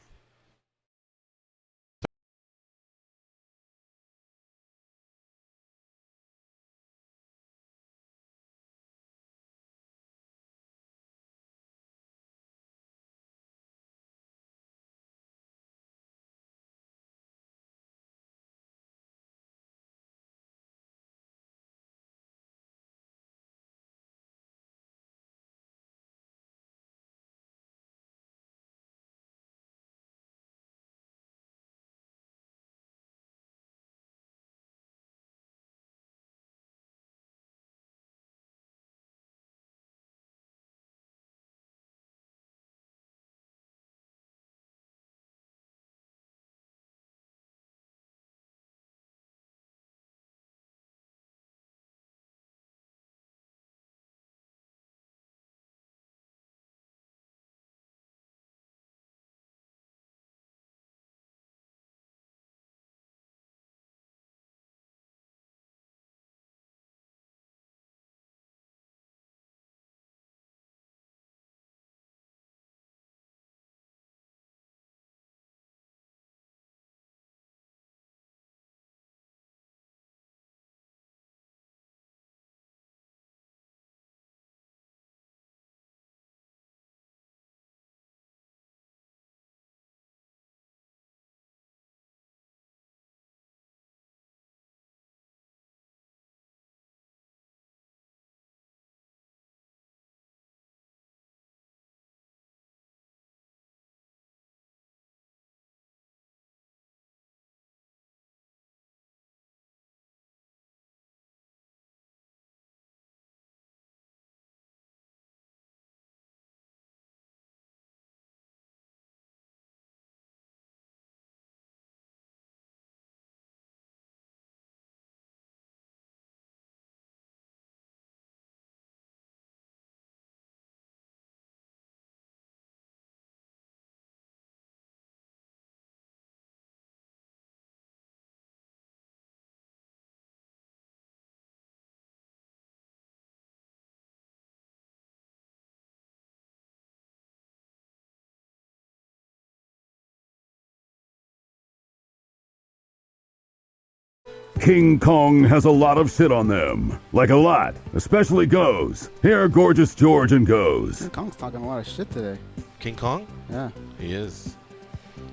King Kong has a lot of shit on them. Like a lot, especially Goes. Here are Gorgeous George and Goes. King Kong's talking a lot of shit today. King Kong? Yeah. He is.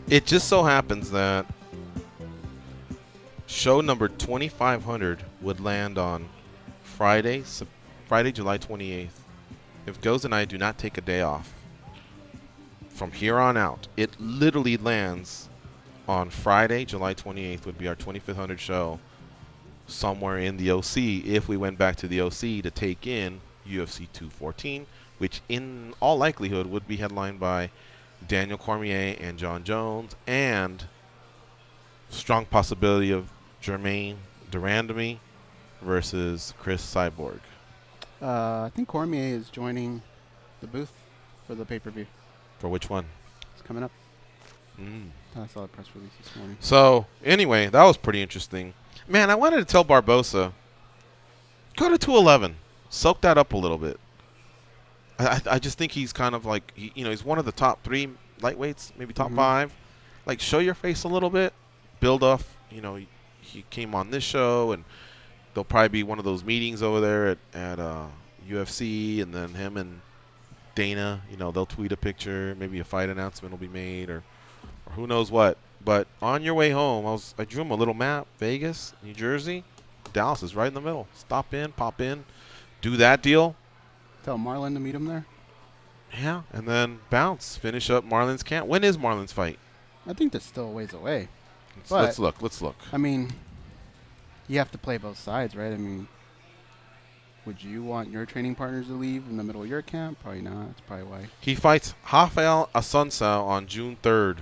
It just so happens that show number 2500 would land on Friday, July 28th. If Goes and I do not take a day off, from here on out, it literally lands on Friday, July 28th would be our 2500 show somewhere in the OC if we went back to the OC to take in UFC 214, which in all likelihood would be headlined by Daniel Cormier and John Jones, and strong possibility of Jermaine Durandamy versus Chris Cyborg. I think Cormier is joining the booth for the pay-per-view. For which one? It's coming up. I saw a press release this morning. So, anyway, that was pretty interesting. Man, I wanted to tell Barboza, go to 211. Soak that up a little bit. I just think he's kind of like, he's one of the top 3 lightweights, maybe top 5. Like, show your face a little bit. Build off, he came on this show, and there'll probably be one of those meetings over there at UFC, and then him and Dana, they'll tweet a picture. Maybe a fight announcement will be made, or who knows what. But on your way home, I drew him a little map. Vegas, New Jersey, Dallas is right in the middle. Stop in, pop in, do that deal. Tell Marlon to meet him there. Yeah, and then bounce. Finish up Marlon's camp. When is Marlon's fight? I think that's still a ways away. Let's look. I mean, you have to play both sides, right? I mean, would you want your training partners to leave in the middle of your camp? Probably not. That's probably why. He fights Rafael Assunção on June 3rd.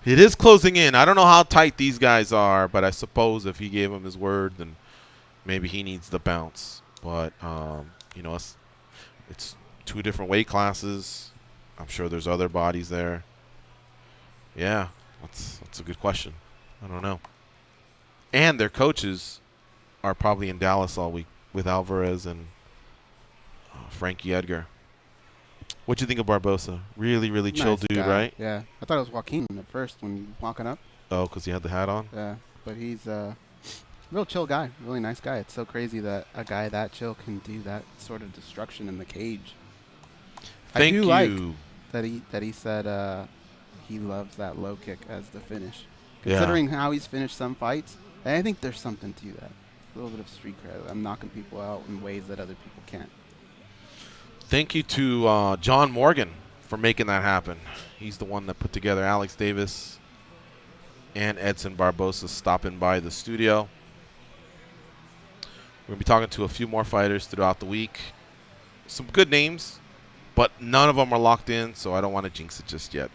It is closing in. I don't know how tight these guys are, but I suppose if he gave him his word, then maybe he needs the bounce. But, it's 2 different weight classes. I'm sure there's other bodies there. Yeah, that's a good question. I don't know. And their coaches are probably in Dallas all week with Alvarez and Frankie Edgar. What'd you think of Barboza? Really, really chill Nice dude, guy. right? Yeah. I thought it was Joaquin at first when he was walking up. Oh, because he had the hat on? Yeah. But he's a real chill guy. Really nice guy. It's so crazy that a guy that chill can do that sort of destruction in the cage. Thank I do you. like that he said he loves that low kick as the finish. Considering how he's finished some fights, I think there's something to that. A little bit of street cred. I'm knocking people out in ways that other people can't. Thank you to John Morgan for making that happen. He's the one that put together Alex Davis and Edson Barboza stopping by the studio. We're going to be talking to a few more fighters throughout the week. Some good names, but none of them are locked in, so I don't want to jinx it just yet.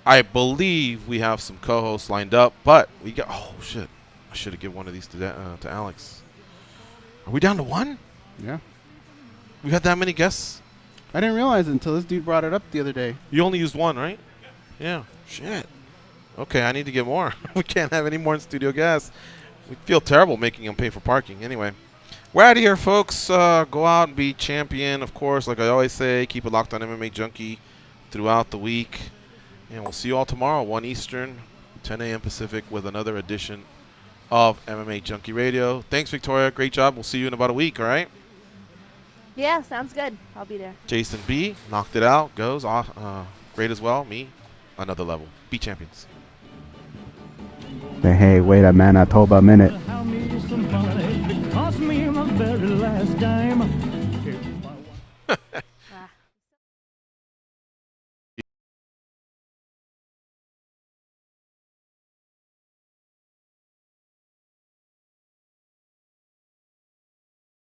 I believe we have some co-hosts lined up, but we got... Oh, shit. I should have given one of these to Alex. Are we down to 1? Yeah. We had that many guests? I didn't realize it until this dude brought it up the other day. You only used 1, right? Yeah. Shit. Okay, I need to get more. We can't have any more in studio guests. We feel terrible making them pay for parking. Anyway, we're out of here, folks. Go out and be champion, of course. Like I always say, keep it locked on MMA Junkie throughout the week. And we'll see you all tomorrow, 1 Eastern, 10 a.m. Pacific, with another edition of MMA Junkie Radio. Thanks, Victoria. Great job. We'll see you in about a week, all right? Yeah, sounds good. I'll be there. Jason B. knocked it out. Goes off. Great as well. Me, another level. Be champions. Hey, wait a Manitoba minute. Cost me my very last dime.